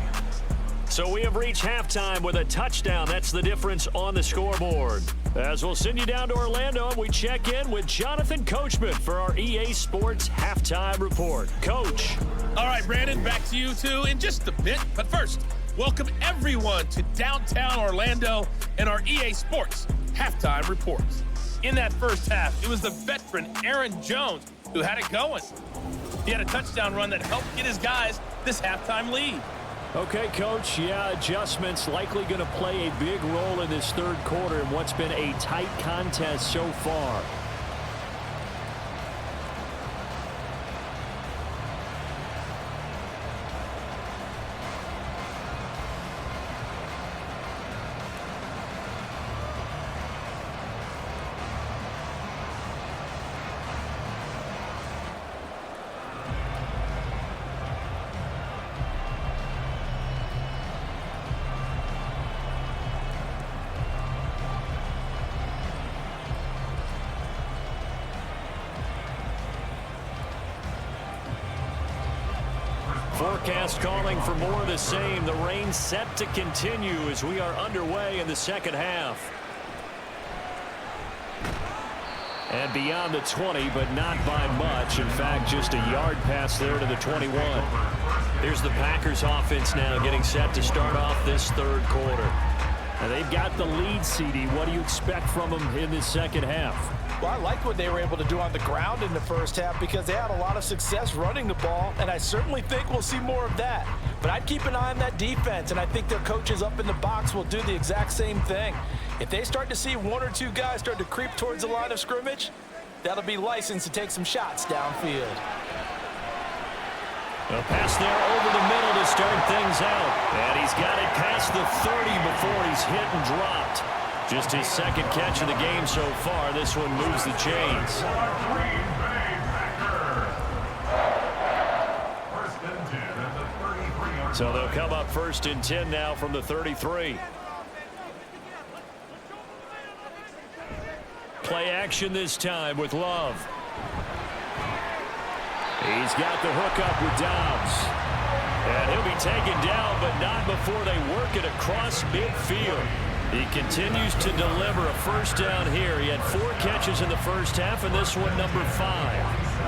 So we have reached halftime with a touchdown. That's the difference on the scoreboard. As we'll send you down to Orlando, and we check in with Jonathan Coachman for our EA Sports Halftime Report. Coach.
All right, Brandon, back to you two in just a bit. But first, welcome everyone to downtown Orlando and our EA Sports Halftime Report. In that first half, it was the veteran Aaron Jones who had it going. He had a touchdown run that helped get his guys this halftime lead.
Okay, Coach, yeah, adjustments likely going to play a big role in this third quarter in what's been a tight contest so far. Forecast calling for more of the same. The rain set to continue as we are underway in the second half. And beyond the 20, but not by much. In fact, just a yard pass there to the 21. Here's the Packers offense now getting set to start off this third quarter. And they've got the lead, CD. What do you expect from them in this second half?
Well, I like what they were able to do on the ground in the first half because they had a lot of success running the ball, and I certainly think we'll see more of that. But I'd keep an eye on that defense, and I think their coaches up in the box will do the exact same thing. If they start to see one or two guys start to creep towards the line of scrimmage, that'll be licensed to take some shots downfield.
A pass there over the middle to start things out. And he's got it past the 30 before he's hit and dropped. Just his second catch of the game so far. This one moves the chains. So they'll come up 1st and 10 now from the 33. Play action this time with Love. He's got the hook up with Dobbs. And he'll be taken down, but not before they work it across midfield. He continues to deliver a first down here. He had 4 catches in the first half, and this one number 5.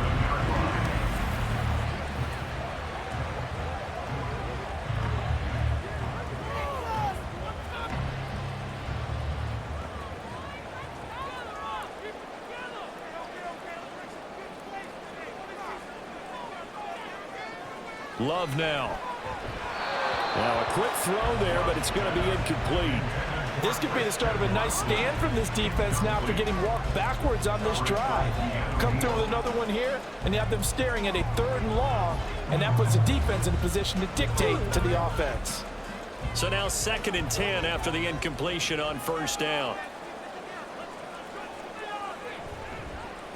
Love now. Now a quick throw there, but it's going to be incomplete.
This could be the start of a nice stand from this defense now after getting walked backwards on this drive. Come through with another one here, and you have them staring at a 3rd and long, and that puts the defense in a position to dictate to the offense.
So now 2nd and 10 after the incompletion on first down.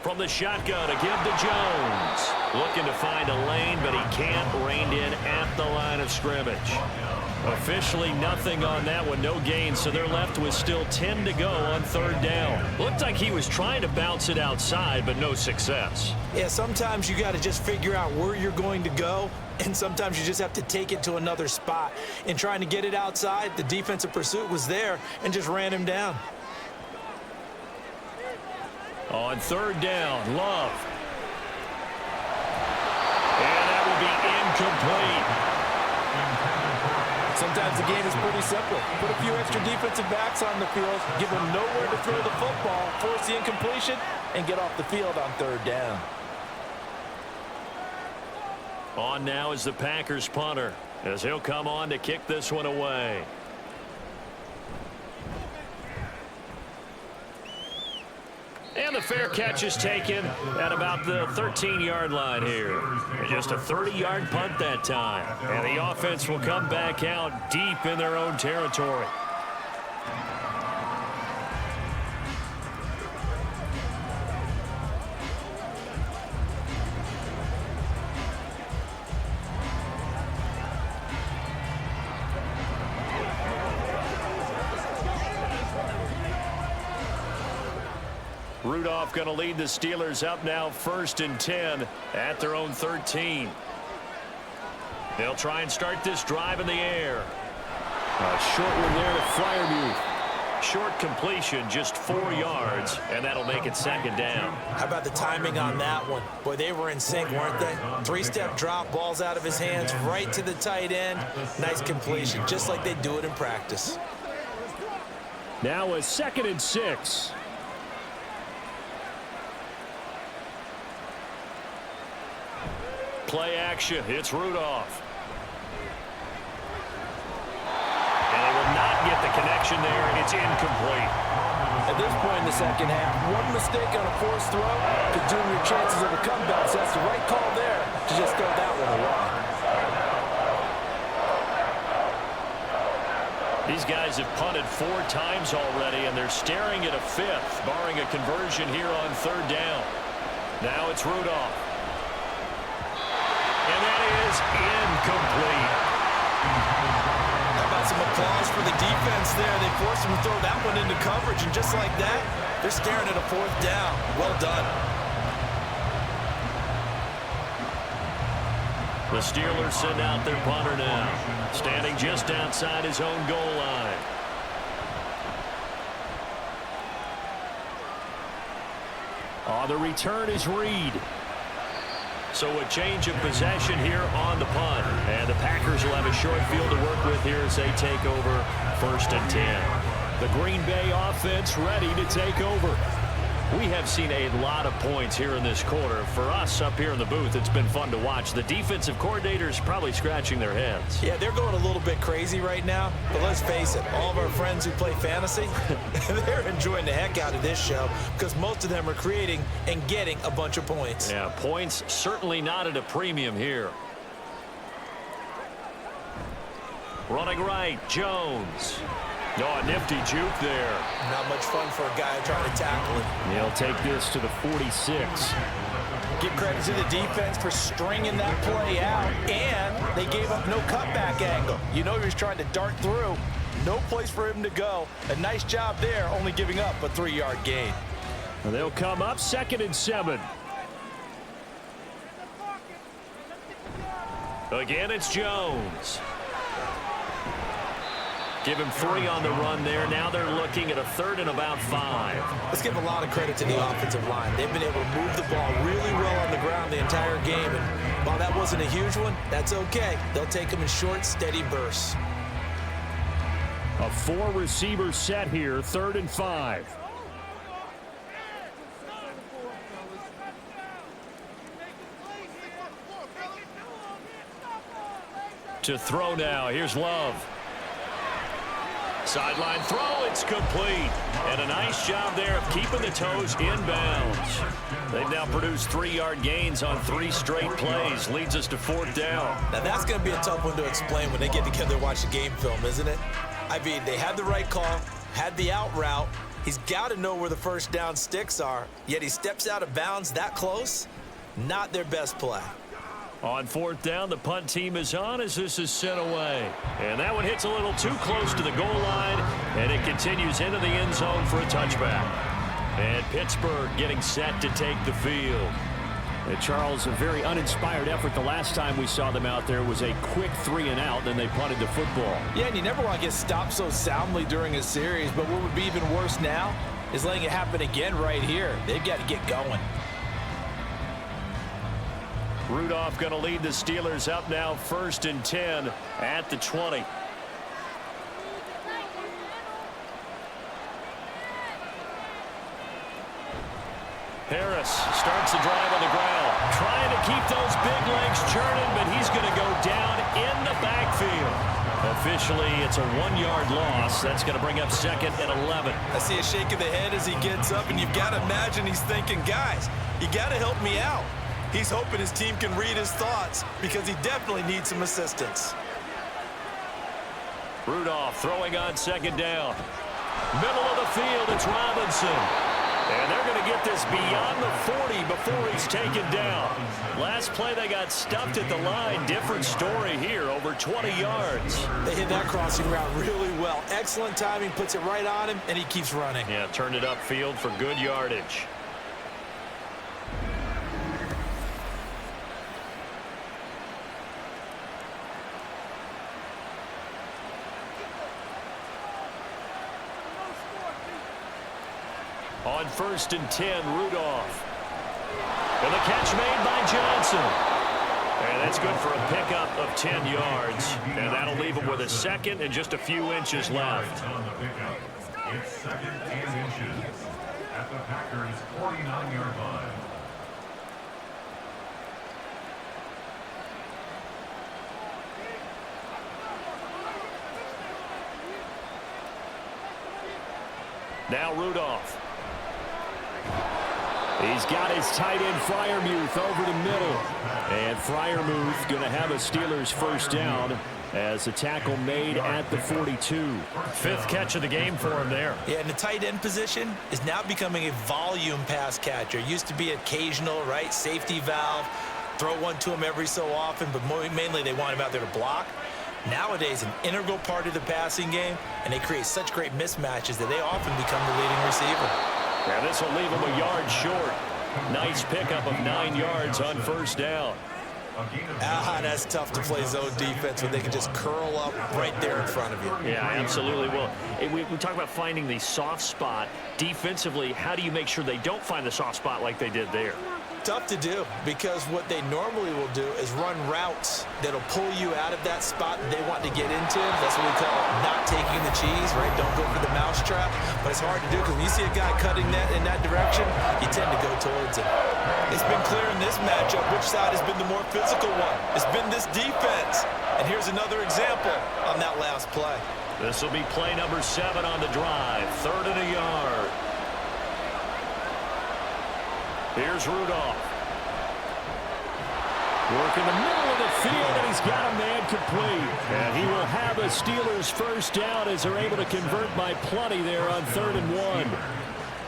From the shotgun, a give to Jones. Looking to find a lane, but he can't. Reined in at the line of scrimmage. Officially nothing on that one, no gain, so they're left with still 10 to go on 3rd down. Looked like he was trying to bounce it outside, but no success.
Yeah, sometimes you got to just figure out where you're going to go, and sometimes you just have to take it to another spot. In trying to get it outside, the defensive pursuit was there and just ran him down.
On 3rd down, Love. And that will be incomplete.
Sometimes the game is pretty simple. Put a few extra defensive backs on the field, give them nowhere to throw the football, force the incompletion, and get off the field on 3rd down.
On now is the Packers punter, as he'll come on to kick this one away. And the fair catch is taken at about the 13-yard line here. And just a 30-yard punt that time. And the offense will come back out deep in their own territory. Rudolph going to lead the Steelers up now 1st and 10 at their own 13. They'll try and start this drive in the air.
A short one there to Fryermuth.
Short completion, just 4 yards, and that'll make it 2nd down.
How about the timing on that one? Boy, they were in sync, weren't they? 3-step drop, balls out of his hands, right to the tight end. Nice completion, just like they do it in practice.
Now a 2nd and 6.
Play action. It's Rudolph. And they will not get the connection there. It's incomplete.
At this point in the second half, one mistake on a forced throw could doom your chances of a comeback. So that's the right call there to just throw that one away.
These guys have punted 4 times already, and they're staring at a 5th, barring a conversion here on 3rd down. Now it's Rudolph. And that is incomplete.
How about some applause for the defense there? They forced him to throw that one into coverage, and just like that, they're staring at a 4th down. Well done.
The Steelers send out their punter now, standing just outside his own goal line.
The return is Reed.
So a change of possession here on the punt. And the Packers will have a short field to work with here as they take over 1st and 10.
The Green Bay offense ready to take over.
We have seen a lot of points here in this quarter. For us up here in the booth, it's been fun to watch. The defensive coordinators probably scratching their heads.
Yeah, they're going a little bit crazy right now. But let's face it, all of our friends who play fantasy, they're enjoying the heck out of this show because most of them are creating and getting a bunch of points.
Yeah, points certainly not at a premium here. Running right, Jones. Oh, a nifty juke there.
Not much fun for a guy trying to tackle it.
They'll take this to the 46.
Give credit to the defense for stringing that play out, and they gave up no cutback angle. You know he was trying to dart through. No place for him to go. A nice job there, only giving up a 3-yard gain.
They'll come up 2nd and 7.
Again, it's Jones. Give him 3 on the run there. Now they're looking at a 3rd and about 5.
Let's give a lot of credit to the offensive line. They've been able to move the ball really well on the ground the entire game. And while that wasn't a huge one, that's okay. They'll take them in short, steady bursts.
A 4-receiver set here, 3rd and 5.
To throw now. Here's Love. Sideline throw, it's complete. And a nice job there of keeping the toes in bounds. They've now produced 3-yard gains on 3 straight plays. Leads us to 4th down.
Now that's going to be a tough one to explain when they get together and watch the game film, isn't it? I mean, they had the right call, had the out route. He's got to know where the 1st down sticks are, yet he steps out of bounds that close. Not their best play.
On 4th down, the punt team is on as this is sent away. And that one hits a little too close to the goal line, and it continues into the end zone for a touchback. And Pittsburgh getting set to take the field.
Charles, a very uninspired effort. The last time we saw them out there was a quick 3-and-out, then they punted the football.
Yeah, and you never want to get stopped so soundly during a series, but what would be even worse now is letting it happen again right here. They've got to get going.
Rudolph going to lead the Steelers up now 1st and 10 at the 20. Harris starts the drive on the ground, trying to keep those big legs churning, but he's going to go down in the backfield. A officially it's a 1-yard loss. That's going to bring up 2nd and 11.
I see a shake of the head as he gets up, and you've got to imagine he's thinking, guys, you got to help me out. He's hoping his team can read his thoughts because he definitely needs some assistance.
Rudolph throwing on 2nd down. Middle of the field, it's Robinson. And they're going to get this beyond the 40 before he's taken down. Last play, they got stuffed at the line. Different story here, over 20 yards.
They hit that crossing route really well. Excellent timing, puts it right on him, and he keeps running.
Yeah, turned it upfield for good yardage. On 1st and 10, Rudolph. And the catch made by Johnson. And that's good for a pickup of 10 yards. And that'll leave him with a 2nd and just a few inches left.
On the pickup, it's 2nd and inches at the Packers' 49-yard line.
Now Rudolph. He's got his tight end Freiermuth over the middle. And Freiermuth going to have a Steelers first down as the tackle made at the 42. 5th catch of the game for him there.
Yeah, and the tight end position is now becoming a volume pass catcher. Used to be occasional, right? Safety valve. Throw one to him every so often, but mainly they want him out there to block. Nowadays, an integral part of the passing game, and they create such great mismatches that they often become the leading receiver.
And this will leave him a yard short. Nice pickup of 9 yards on 1st down.
That's tough to play zone defense when they can just curl up right there in front of you.
Yeah, absolutely. Well, we talk about finding the soft spot. Defensively, how do you make sure they don't find the soft spot like they did there?
Tough to do, because what they normally will do is run routes that'll pull you out of that spot they want to get into. That's what we call not taking the cheese, right? Don't go for the mousetrap. But it's hard to do because when you see a guy cutting that in that direction, you tend to go towards it. It's been clear in this matchup which side has been the more physical one. It's been this defense. And here's another example on that last play.
This will be play number 7 on the drive. 3rd and a yard. Here's Rudolph. Working the middle of the field, and he's got a man complete. And he will have a Steelers first down as they're able to convert by plenty there on 3rd and 1.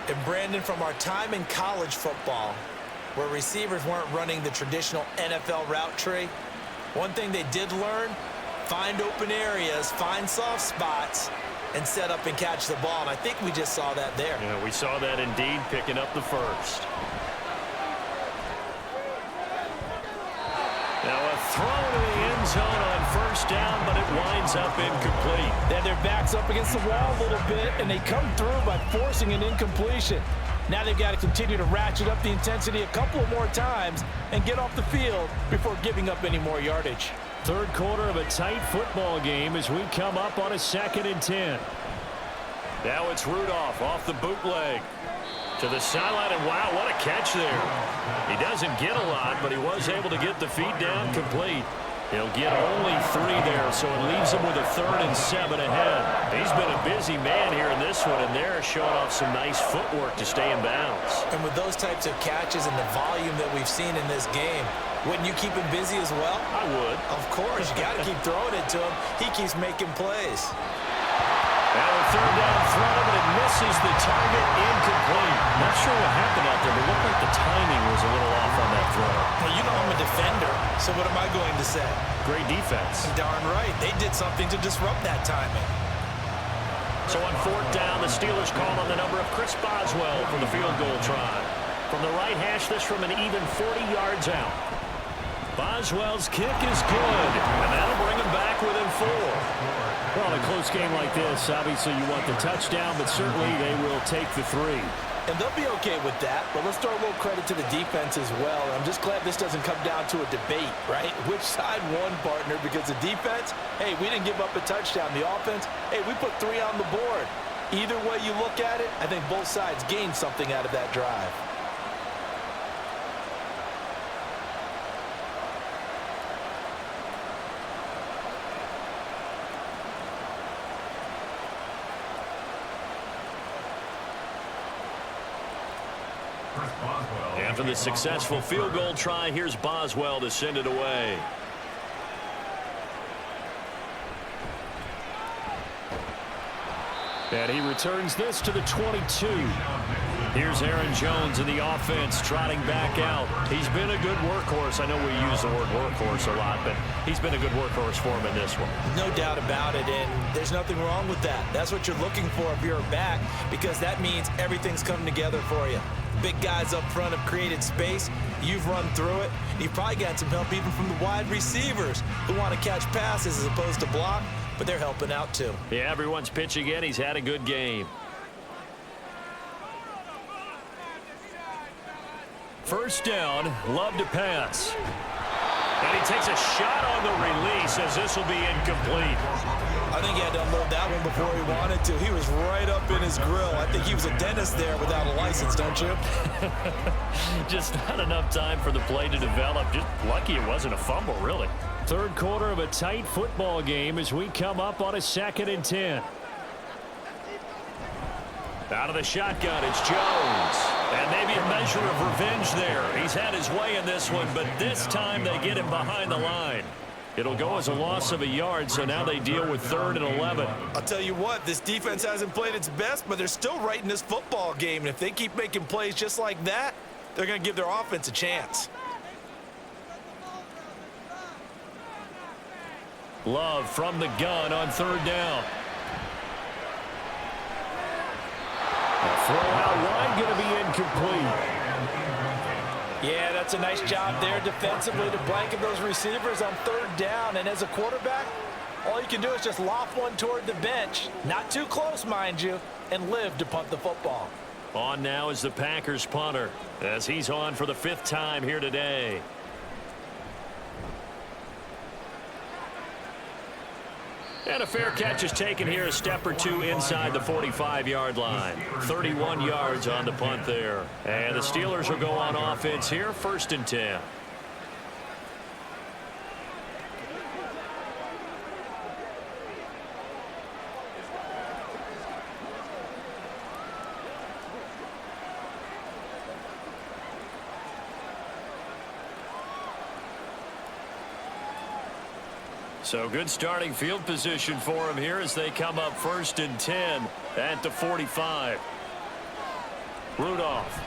And Brandon, from our time in college football, where receivers weren't running the traditional NFL route tree, one thing they did learn, find open areas, find soft spots, and set up and catch the ball. And I think we just saw that there.
Yeah, we saw that indeed, picking up the first. Now a throw to the end zone on 1st down, but it winds up incomplete.
Then their back's up against the wall a little bit, and they come through by forcing an incompletion. Now they've got to continue to ratchet up the intensity a couple of more times and get off the field before giving up any more yardage.
3rd quarter of a tight football game as we come up on a 2nd and 10. Now it's Rudolph off the bootleg. To the sideline, and wow, what a catch there. He doesn't get a lot, but he was able to get the feed down complete. He'll get only 3 there, so it leaves him with a 3rd and 7 ahead. He's been a busy man here in this one, and they're showing off some nice footwork to stay in bounds.
And with those types of catches and the volume that we've seen in this game, wouldn't you keep him busy as well?
I would.
Of course, you got to keep throwing it to him. He keeps making plays.
Now a 3rd down throw, but it misses the target, incomplete. Not sure what happened out there, but it looked like the timing was a little off on that throw.
Well, you know I'm a defender, so what am I going to say?
Great defense.
Darn right. They did something to disrupt that timing.
So on 4th down, the Steelers call on the number of Chris Boswell for the field goal try. From the right hash, this from an even 40 yards out. Boswell's kick is good, and that'll bring him back within 4. Well, in a close game like this, obviously you want the touchdown, but certainly they will take the 3.
And they'll be okay with that, but let's throw a little credit to the defense as well. I'm just glad this doesn't come down to a debate, right? Which side won, partner? Because the defense, hey, we didn't give up a touchdown. The offense, hey, we put 3 on the board. Either way you look at it, I think both sides gained something out of that drive.
After the successful field goal try, here's Boswell to send it away. And he returns this to the 22. Here's Aaron Jones in the offense trotting back out. He's been a good workhorse. I know we use the word workhorse a lot, but he's been a good workhorse for him in this one.
No doubt about it, and there's nothing wrong with that. That's what you're looking for if you're a back, because that means everything's coming together for you. Big guys up front have created space. You've run through it. You've probably got some help even from the wide receivers who want to catch passes as opposed to block, but they're helping out too.
Yeah, everyone's pitching in. He's had a good game. First down, Love to pass. And he takes a shot on the release as this will be incomplete.
I think he had to unload that one before he wanted to. He was right up in his grill. I think he was a dentist there without a license, don't you?
Just not enough time for the play to develop. Just lucky it wasn't a fumble, really.
Third quarter of a tight football game as we come up on a 2nd and 10.
Out of the shotgun, it's Jones. And maybe a measure of revenge there. He's had his way in this one, but this time they get him behind the line. It'll go as a loss of a yard, so now they deal with 3rd and 11.
I'll tell you what, this defense hasn't played its best, but they're still right in this football game. And if they keep making plays just like that, they're going to give their offense a chance.
Love from the gun on 3rd down. A throw out wide, going to be incomplete.
Yeah, that's a nice job there defensively to blanket those receivers on 3rd down. And as a quarterback, all you can do is just loft one toward the bench. Not too close, mind you, and live to punt the football.
On now is the Packers punter as he's on for the 5th time here today. And a fair catch is taken here, a step or two inside the 45-yard line. 31 yards on the punt there. And the Steelers will go on offense here, 1st and 10. So good starting field position for him here as they come up 1st and 10 at the 45. Rudolph.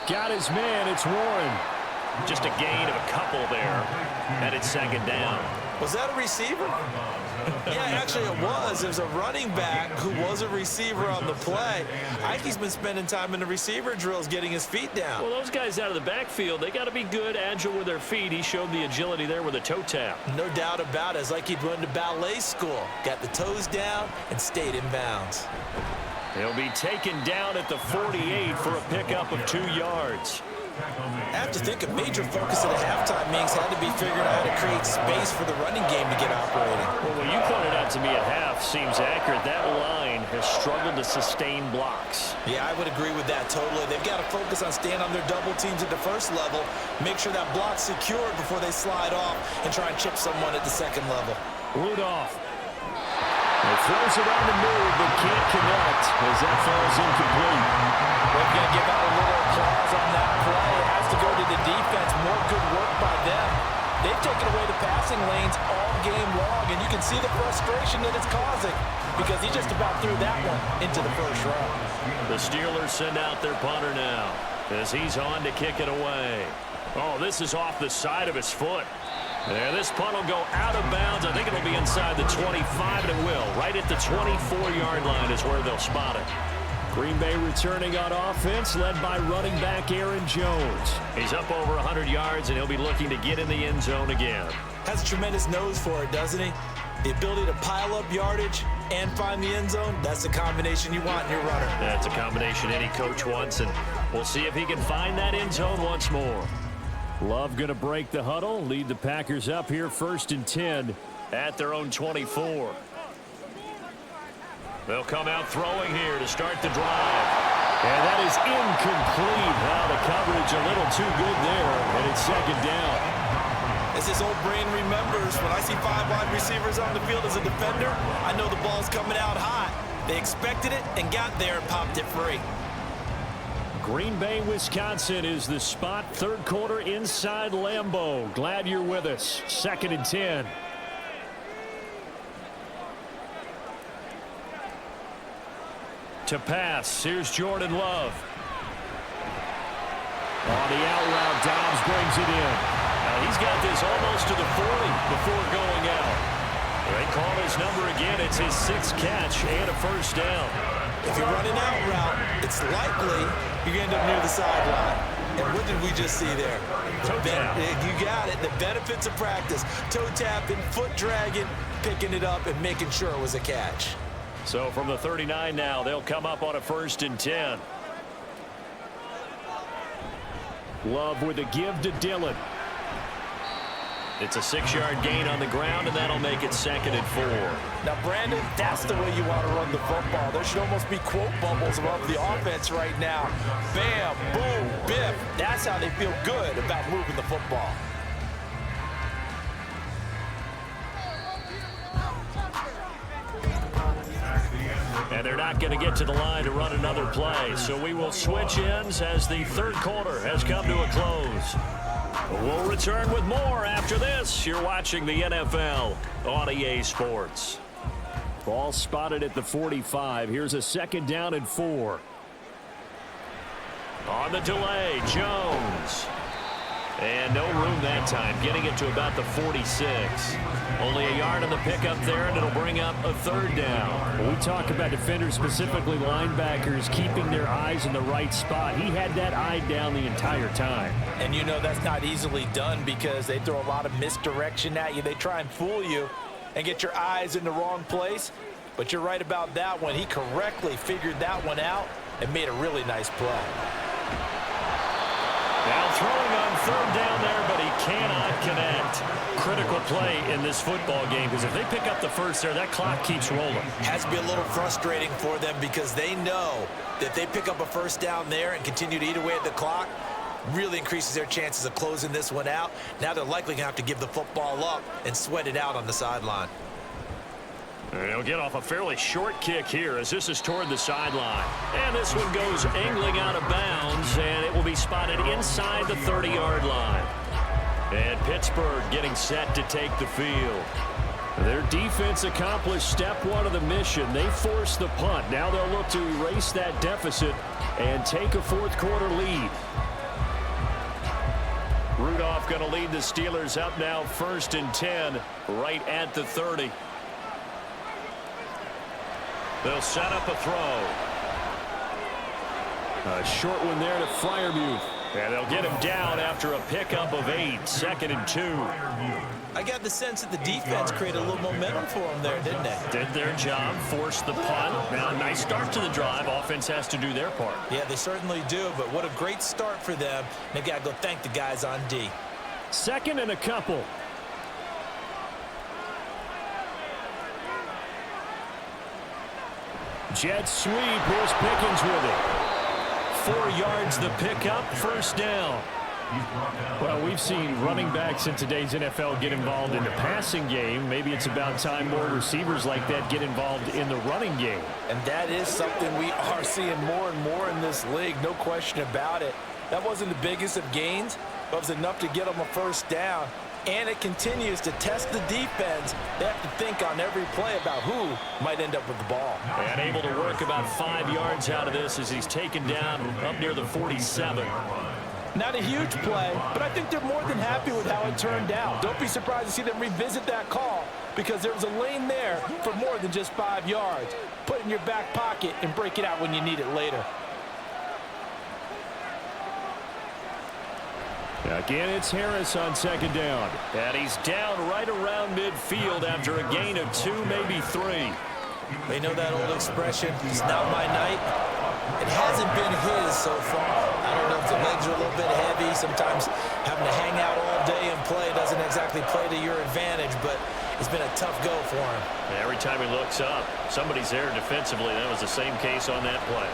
Got his man. It's Warren.
Just a gain of a couple there. And it's 2nd down.
Was that a receiver? Yeah, actually it was. It was a running back who was a receiver on the play. Ike's been spending time in the receiver drills getting his feet down.
Well, those guys out of the backfield, they got to be good, agile with their feet. He showed the agility there with a toe tap.
No doubt about it. It's like he'd went to ballet school. Got the toes down and stayed in bounds.
He'll be taken down at the 48 for a pickup of 2 yards.
I have to think a major focus of the halftime meetings had to be figuring out how to create space for the running game to get operating.
Well, what you pointed out to me at half seems accurate. That line has struggled to sustain blocks.
Yeah, I would agree with that totally. They've got to focus on staying on their double teams at the 1st level, make sure that block's secured before they slide off and try and chip someone at the 2nd level.
Rudolph. He throws it on the move, but can't connect as that falls incomplete.
We're going to give out a little applause on that play. It has to go to the defense. More good work by them. They've taken away the passing lanes all game long, and you can see the frustration that it's causing because he just about threw that one into the 1st row.
The Steelers send out their punter now as he's on to kick it away. Oh, this is off the side of his foot. There, this punt will go out of bounds. I think it'll be inside the 25, and it will. Right at the 24-yard line is where they'll spot it.
Green Bay returning on offense, led by running back Aaron Jones.
He's up over 100 yards, and he'll be looking to get in the end zone again.
Has a tremendous nose for it, doesn't he? The ability to pile up yardage and find the end zone, that's the combination you want in your runner.
That's a combination any coach wants, and we'll see if he can find that end zone once more.
Love going to break the huddle, lead the Packers up here 1st and 10
at their own 24. They'll come out throwing here to start the drive.
And that is incomplete. Now the coverage a little too good there, and it's 2nd down.
As his old brain remembers, when I see 5 wide receivers on the field as a defender, I know the ball's coming out hot. They expected it and got there and popped it free.
Green Bay, Wisconsin is the spot. Third quarter inside Lambeau. Glad you're with us. 2nd and 10. To pass, here's Jordan Love. On the out route, Dobbs brings it in. Now he's got this almost to the 40 before going out. They call his number again. It's his 6th catch and a first down.
If you're running out route, it's likely you end up near the sideline. And what did we just see there?
Toe tap.
You got it. The benefits of practice. Toe tapping, foot dragging, picking it up, and making sure it was a catch.
So from the 39 now, they'll come up on a 1st and 10. Love with a give to Dillon. It's a 6-yard gain on the ground, and that'll make it 2nd and 4.
Now, Brandon, that's the way you want to run the football. There should almost be quote bubbles above the offense right now. Bam, boom, biff. That's how they feel good about moving the football.
And they're not going to get to the line to run another play. So we will switch ends as the 3rd quarter has come to a close. We'll return with more after this. You're watching the NFL on EA Sports. Ball spotted at the 45. Here's a 2nd down and 4. On the delay, Jones. And no room that time, getting it to about the 46. Only a yard on the pickup there, and it'll bring up a 3rd down.
When we talk about defenders, specifically linebackers, keeping their eyes in the right spot. He had that eye down the entire time.
And you know that's not easily done because they throw a lot of misdirection at you. They try and fool you and get your eyes in the wrong place. But you're right about that one. He correctly figured that one out and made a really nice play.
Now throwing on 3rd down there, but he cannot connect. Critical play in this football game because if they pick up the first there, that clock keeps rolling.
Has to be a little frustrating for them because they know that if they pick up a 1st down there and continue to eat away at the clock, really increases their chances of closing this one out. Now they're likely going to have to give the football up and sweat it out on the sideline.
They'll get off a fairly short kick here as this is toward the sideline. And this one goes angling out of bounds, and it will be spotted inside the 30-yard line. And Pittsburgh getting set to take the field. Their defense accomplished step 1 of the mission. They forced the punt. Now they'll look to erase that deficit and take a 4th quarter lead. Rudolph going to lead the Steelers up now 1st and 10 right at the 30. They'll set up a throw. A short one there to Freiermuth. And they'll get him down after a pickup of 8. 2nd and 2.
I got the sense that the defense created a little momentum for them there, didn't they?
Did their job, forced the punt. Now, a nice start to the drive. Offense has to do their part.
Yeah, they certainly do, but what a great start for them. They got to go thank the guys on D.
2nd and a couple. Jet sweep. Here's Pickens with it. 4 yards the pickup. 1st down. Well, we've seen running backs in today's NFL get involved in the passing game. Maybe it's about time more receivers like that get involved in the running game.
And that is something we are seeing more and more in this league, no question about it. That wasn't the biggest of gains, but it was enough to get them a 1st down. And it continues to test the defense. They have to think on every play about who might end up with the ball.
And able to work about 5 yards out of this as he's taken down up near the 47.
Not a huge play, but I think they're more than happy with how it turned out. Don't be surprised to see them revisit that call because there was a lane there for more than just 5 yards. Put it in your back pocket and break it out when you need it later.
Again, it's Harris on 2nd down. And he's down right around midfield after a gain of 2, maybe 3.
They know that old expression, it's not my night. It hasn't been his so far. I don't know if the legs are a little bit heavy. Sometimes having to hang out all day and play doesn't exactly play to your advantage, but it's been a tough go for him.
And every time he looks up, somebody's there defensively. That was the same case on that play.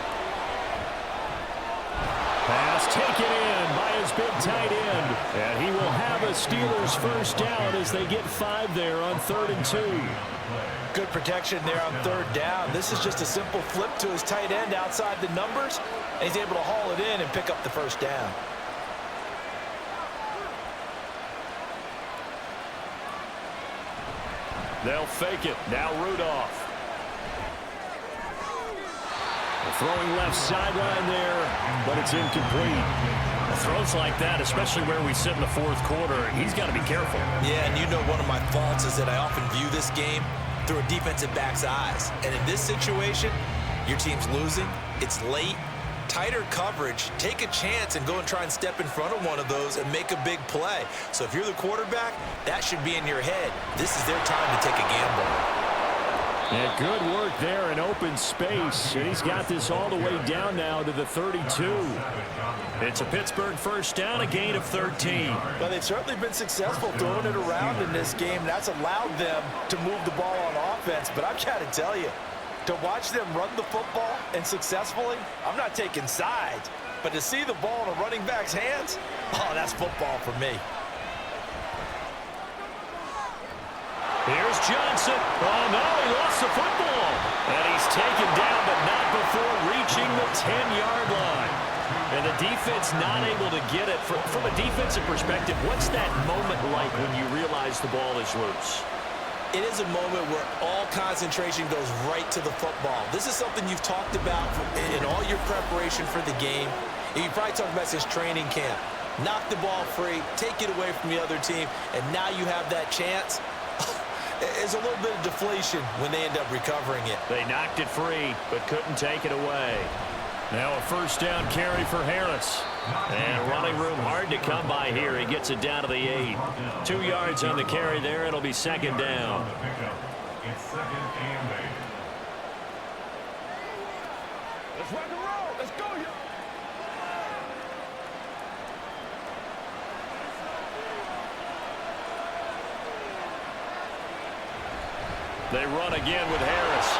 Pass taken in by his big tight end. And he will have the Steelers first down as they get 5 there on 3rd and 2.
Good protection there on 3rd down. This is just a simple flip to his tight end outside the numbers, and he's able to haul it in and pick up the first down.
They'll fake it. Now Rudolph. Throwing left sideline there, but it's incomplete. Throws like that, especially where we sit in the 4th quarter, he's got to be careful.
Yeah, and you know one of my faults is that I often view this game through a defensive back's eyes. And in this situation, your team's losing, it's late, tighter coverage, take a chance and go and try and step in front of one of those and make a big play. So if you're the quarterback, that should be in your head. This is their time to take a gamble.
Yeah, good work there in open space, and he's got this all the way down now to the 32. It's a Pittsburgh first down, a gain of 13.
Well, they've certainly been successful throwing it around in this game. That's allowed them to move the ball on offense, but I've got to tell you, to watch them run the football and successfully, I'm not taking sides, but to see the ball in a running back's hands, oh, that's football for me.
Here's Johnson. Oh, no, he lost the football. And he's taken down, but not before reaching the 10-yard line. And the defense not able to get it. From a defensive perspective, what's that moment like when you realize the ball is loose?
It is a moment where all concentration goes right to the football. This is something you've talked about in all your preparation for the game. You probably talked about since training camp. Knock the ball free, take it away from the other team, and now you have that chance. There's a little bit of deflation when they end up recovering it.
They knocked it free, but couldn't take it away. Now a first down carry for Harris. And running room hard to come by here. He gets it down to the 8. 2 yards on the carry there. It'll be 2nd down.
It's 2nd and 8.
Let's rock and roll. Let's go here.
They run again with Harris.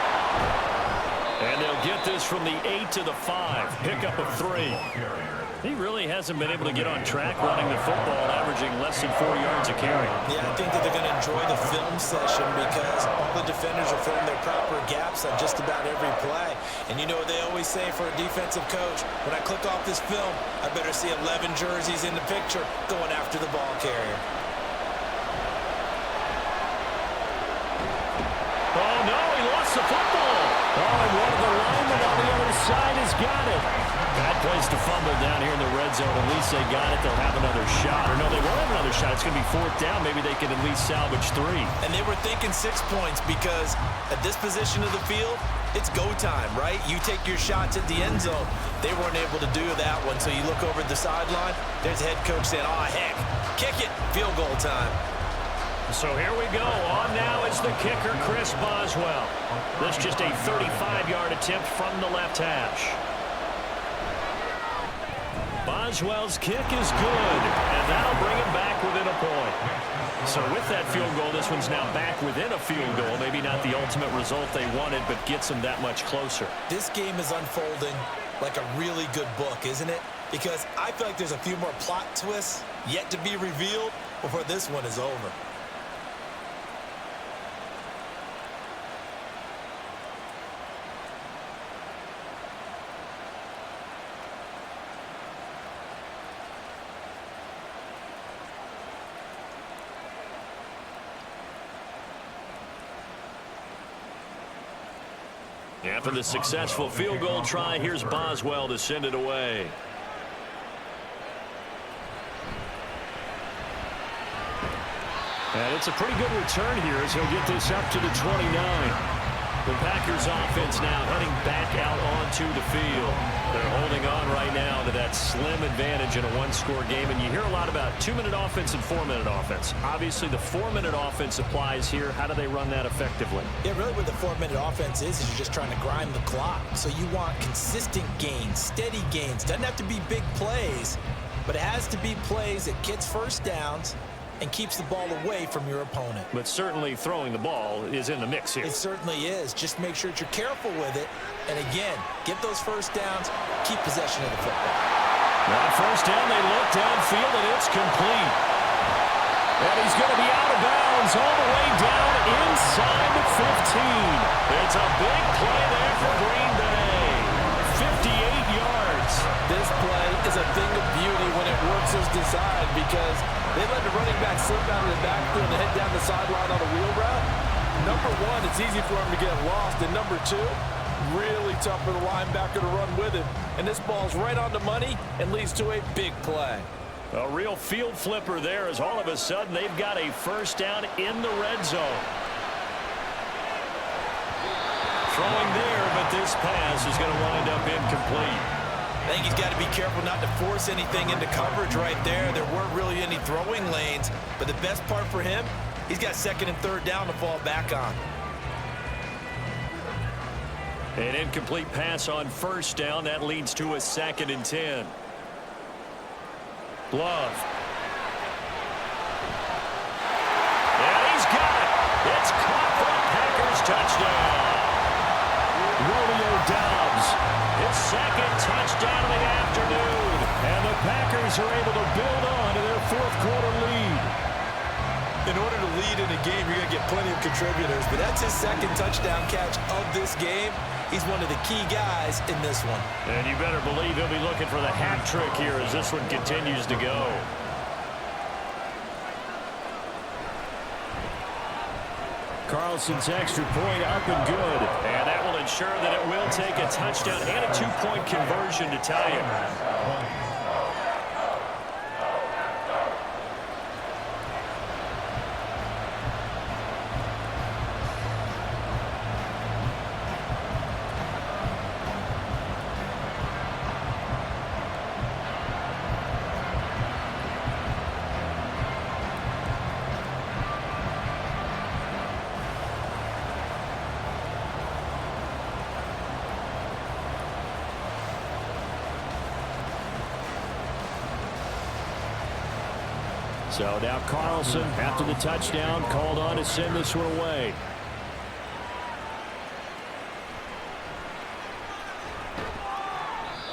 And they'll get this from the 8 to the 5. Pickup of 3. He really hasn't been able to get on track running the football, averaging less than 4 yards a carry.
Yeah, I think that they're going to enjoy the film session because all the defenders are filling their proper gaps on just about every play. And you know what they always say for a defensive coach, when I click off this film, I better see 11 jerseys in the picture going after the ball carrier.
Oh, no, he lost the football. Oh, and one of the linemen on the other side has got it. Bad place to fumble down here in the red zone. At least they got it. They'll have another shot. Or no, they won't have another shot. It's going to be 4th down. Maybe they can at least salvage 3.
And they were thinking 6 points because at this position of the field, it's go time, right? You take your shots at the end zone. They weren't able to do that one. So you look over at the sideline. There's the head coach saying, oh, heck, kick it. Field goal time.
So here we go. On now is the kicker, Chris Boswell. This just a 35-yard attempt from the left hash. Boswell's kick is good, and that'll bring him back within a point. So with that field goal, this one's now back within a field goal. Maybe not the ultimate result they wanted, but gets them that much closer.
This game is unfolding like a really good book, isn't it? Because I feel like there's a few more plot twists yet to be revealed before this one is over.
After the successful field goal try, here's Boswell to send it away. And it's a pretty good return here as he'll get this up to the 29. The Packers offense now heading back out onto the field. They're holding on right now to that slim advantage in a one-score game. And you hear a lot about 2-minute offense and 4-minute offense. Obviously, the 4-minute offense applies here. How do they run that effectively?
Yeah, really what the 4-minute offense is you're just trying to grind the clock. So you want consistent gains, steady gains. Doesn't have to be big plays, but it has to be plays that gets first downs and keeps the ball away from your opponent.
But certainly throwing the ball is in the mix here.
It certainly is. Just make sure that you're careful with it. And again, get those first downs, keep possession of the football.
Now first down, they look downfield, and it's complete. And he's going to be out of bounds all the way down inside the 15. It's a big play there for Green Bay. 58 yards.
This play is a thing of beauty when it works as designed because they let the running back slip out of the backfield and head down the sideline on a wheel route. Number one, it's easy for him to get lost. And number two, really tough for the linebacker to run with it. And this ball's right on the money and leads to a big play.
A real field flipper there as all of a sudden they've got a first down in the red zone. Throwing there, but this pass is going to wind up incomplete.
I think he's got to be careful not to force anything into coverage right there. There weren't really any throwing lanes, but the best part for him, he's got second and third down to fall back on.
An incomplete pass on first down. That leads to a 2nd and 10. Love. And he's got it. It's caught for a Packers touchdown. Romeo Doubs, his 2nd touchdown of the afternoon. And the Packers are able to build on to their 4th quarter lead.
In order to lead in a game, you're going to get plenty of contributors, but that's his 2nd touchdown catch of this game. He's one of the key guys in this one.
And you better believe he'll be looking for the hat trick here as this one continues to go. Carlson's extra point up and good. And that will ensure that it will take a touchdown and a 2-point conversion to tie it. So now Carlson, after the touchdown, called on to send this one away.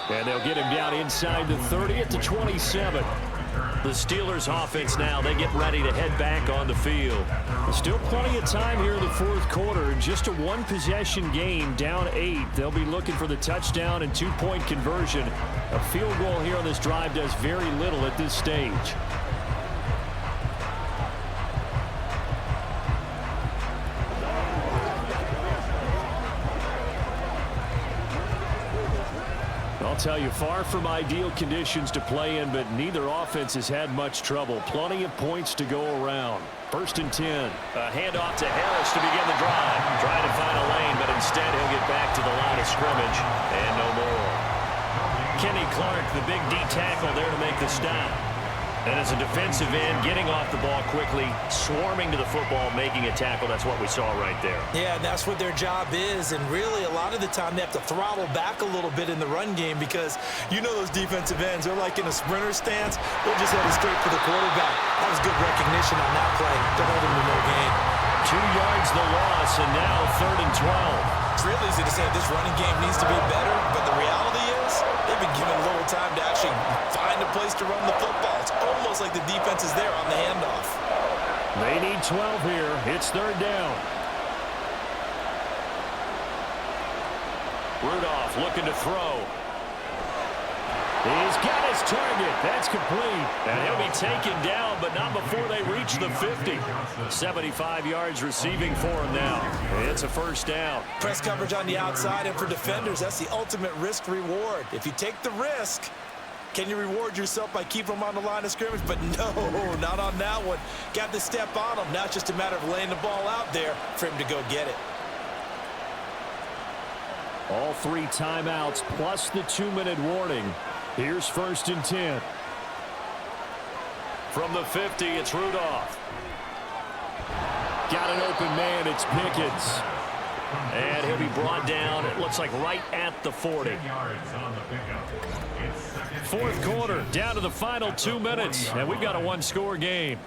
And they'll get him down inside the 30 at the 27. The Steelers offense now, they get ready to head back on the field. Still plenty of time here in the 4th quarter. Just a 1-possession game, down 8. They'll be looking for the touchdown and 2-point conversion. A field goal here on this drive does very little at this stage. Tell you, far from ideal conditions to play in, but neither offense has had much trouble. Plenty of points to go around. 1st and 10. A handoff to Harris to begin the drive. Trying to find a lane, but instead he'll get back to the line of scrimmage. And no more. Kenny Clark, the big D tackle there to make the stop. And as a defensive end, getting off the ball quickly, swarming to the football, making a tackle. That's what we saw right there.
Yeah, that's what their job is. And really, a lot of the time, they have to throttle back a little bit in the run game because you know those defensive ends, they're like in a sprinter stance. They're just headed straight for the quarterback. That was good recognition on that play. They'll hold him to no gain.
2 yards the loss, and now 3rd and 12.
It's real easy to say this running game needs to be better, but the reality is they've been given little time to actually find a place to run the football. It's almost like the defense is there on the handoff.
They need 12 here. It's 3rd down. Rudolph looking to throw. He's got his target. That's complete. And he'll be taken down, but not before they reach the 50. 75 yards receiving for him now. It's a 1st down.
Press coverage on the outside, and for defenders, that's the ultimate risk-reward. If you take the risk, can you reward yourself by keeping them on the line of scrimmage? But no, not on that one. Got to step on them. Now it's just a matter of laying the ball out there for him to go get it.
All 3 timeouts plus the 2-minute warning. Here's 1st and 10. From the 50, it's Rudolph. Got an open man, it's Pickens. And he'll be brought down, it looks like right at the 40. 4th quarter, down to the final 2 minutes, and we've got a 1-score game.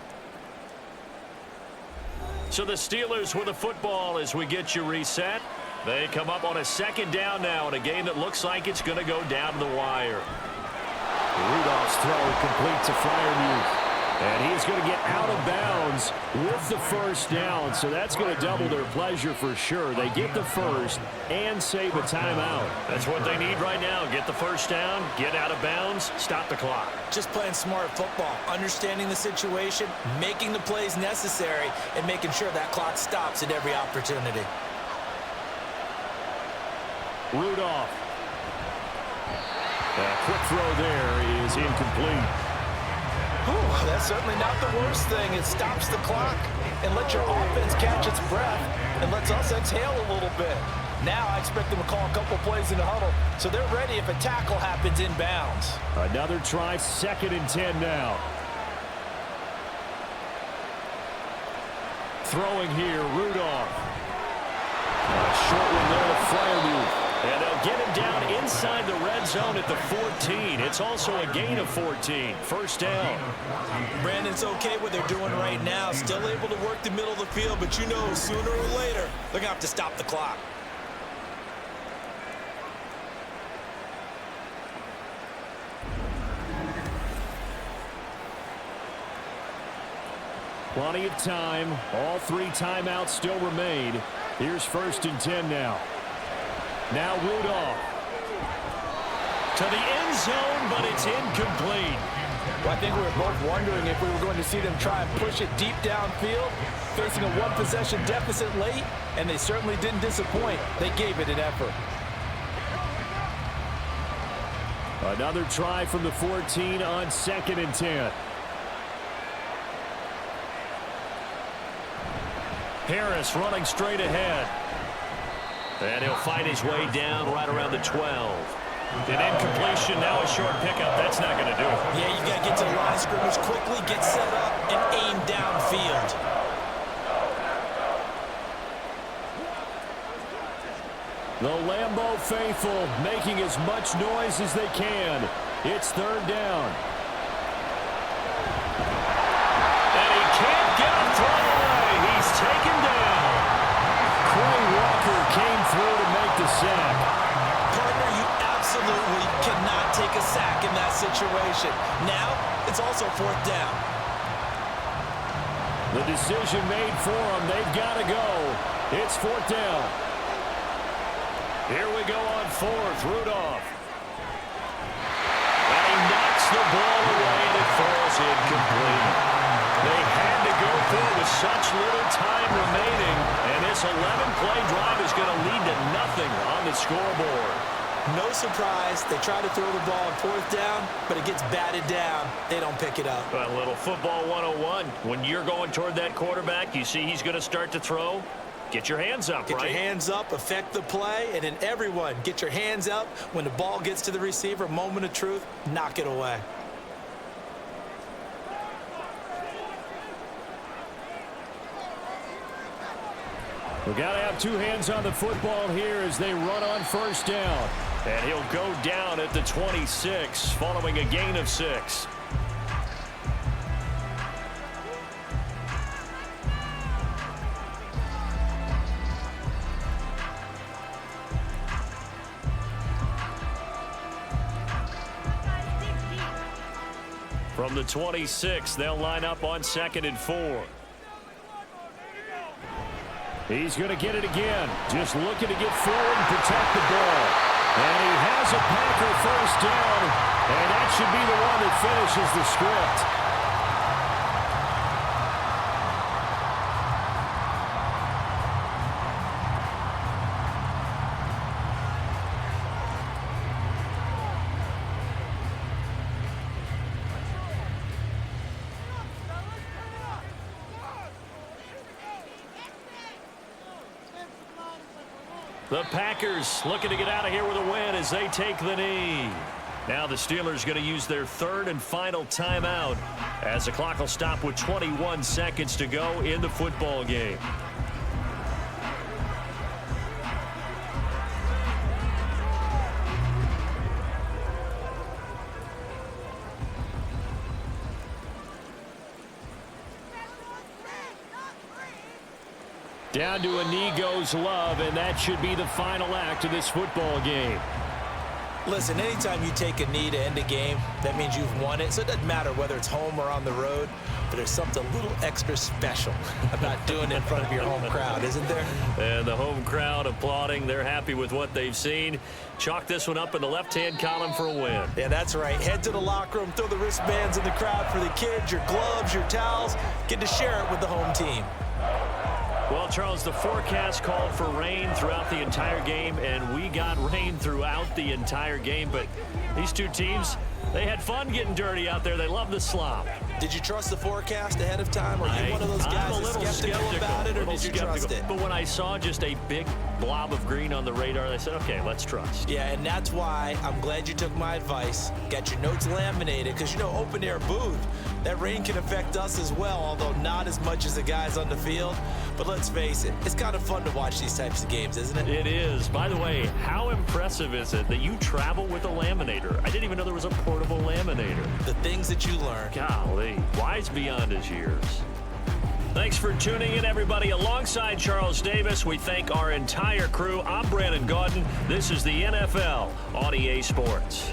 So the Steelers with the football as we get you reset. They come up on a 2nd down now in a game that looks like it's going to go down to the wire. Rudolph's throw complete to Freiermuth.
And he's going to get out of bounds with the first down, so that's going to double their pleasure for sure. They get the first and save a timeout.
That's what they need right now. Get the first down, get out of bounds, stop the clock.
Just playing smart football, understanding the situation, making the plays necessary, and making sure that clock stops at every opportunity.
Rudolph. A quick throw there is incomplete.
Whew, that's certainly not the worst thing. It stops the clock and lets your offense catch its breath and lets us exhale a little bit. Now I expect them to call a couple plays in the huddle, so they're ready if a tackle happens inbounds.
Another try, 2nd and 10 now. Throwing here, Rudolph. A short one there, Freiermuth. And they'll get him down inside the red zone at the 14. It's also a gain of 14. First down.
Brandon's okay what they're doing right now. Still able to work the middle of the field, but you know sooner or later they're going to have to stop the clock.
Plenty of time. All 3 timeouts still remain. Here's 1st and 10 now. Now Rudolph. To the end zone, but it's incomplete.
Well, I think we were both wondering if we were going to see them try and push it deep downfield, facing a 1-possession deficit late, and they certainly didn't disappoint. They gave it an effort.
Another try from the 14 on 2nd and 10. Harris running straight ahead. And he'll find his way down right around the 12. An incompletion, now a short pickup. That's not going to do it.
Yeah, you got to get to the line of scrimmage quickly, get set up, and aim downfield.
The Lambeau faithful making as much noise as they can. It's 3rd down.
And he can't get a throw away. He's taken down.
Quay Walker came through to make the sack.
Partner, you absolutely cannot take a sack in that situation. Now, it's also 4th down.
The decision made for them. They've got to go. It's 4th down. Here we go on 4th. Rudolph. And he knocks the ball away, and it falls incomplete. They had to go through with such little time remaining, and this 11-play drive is going to lead to nothing on the scoreboard.
No surprise, they try to throw the ball on 4th down, but it gets batted down. They don't pick it up.
A little football 101. When you're going toward that quarterback, you see he's going to start to throw. Get your hands up,
Get
right?
your hands up, affect the play, and then everyone, get your hands up. When the ball gets to the receiver, moment of truth, knock it away.
We've got to have 2 hands on the football here as they run on 1st down.
And he'll go down at the 26, following a gain of 6. From the 26, they'll line up on 2nd and 4.
He's going to get it again. Just looking to get forward and protect the ball. And he has a Packer 1st down. And that should be the one that finishes the script.
The Packers looking to get out of here with a win as they take the knee. Now the Steelers going to use their 3rd and final timeout as the clock will stop with 21 seconds to go in the football game.
Down to a knee goes Love, and that should be the final act of this football game.
Listen, anytime you take a knee to end a game, that means you've won it. So it doesn't matter whether it's home or on the road, but there's something a little extra special about doing it in front of your home crowd, isn't there?
And the home crowd applauding. They're happy with what they've seen. Chalk this one up in the left-hand column for a win.
Yeah, that's right. Head to the locker room, throw the wristbands in the crowd for the kids, your gloves, your towels. Get to share it with the home team.
Well, Charles, the forecast called for rain throughout the entire game, and we got rain throughout the entire game. But these two teams, they had fun getting dirty out there. They love the slop.
Did you trust the forecast ahead of time? Or are you one of those guys that's skeptical about it, or did you trust it?
But when I saw just a big blob of green on the radar, I said, okay, let's trust.
Yeah, and that's why I'm glad you took my advice. Got your notes laminated, because, you know, open-air booth, that rain can affect us as well, although not as much as the guys on the field. But let's face it, it's kind of fun to watch these types of games, isn't it?
It is. By the way, how impressive is it that you travel with a laminator? I didn't even know there was a portable laminator.
The things that you learn.
Golly, wise beyond his years. Thanks for tuning in, everybody. Alongside Charles Davis, we thank our entire crew. I'm Brandon Gaudin. This is the NFL on EA Sports.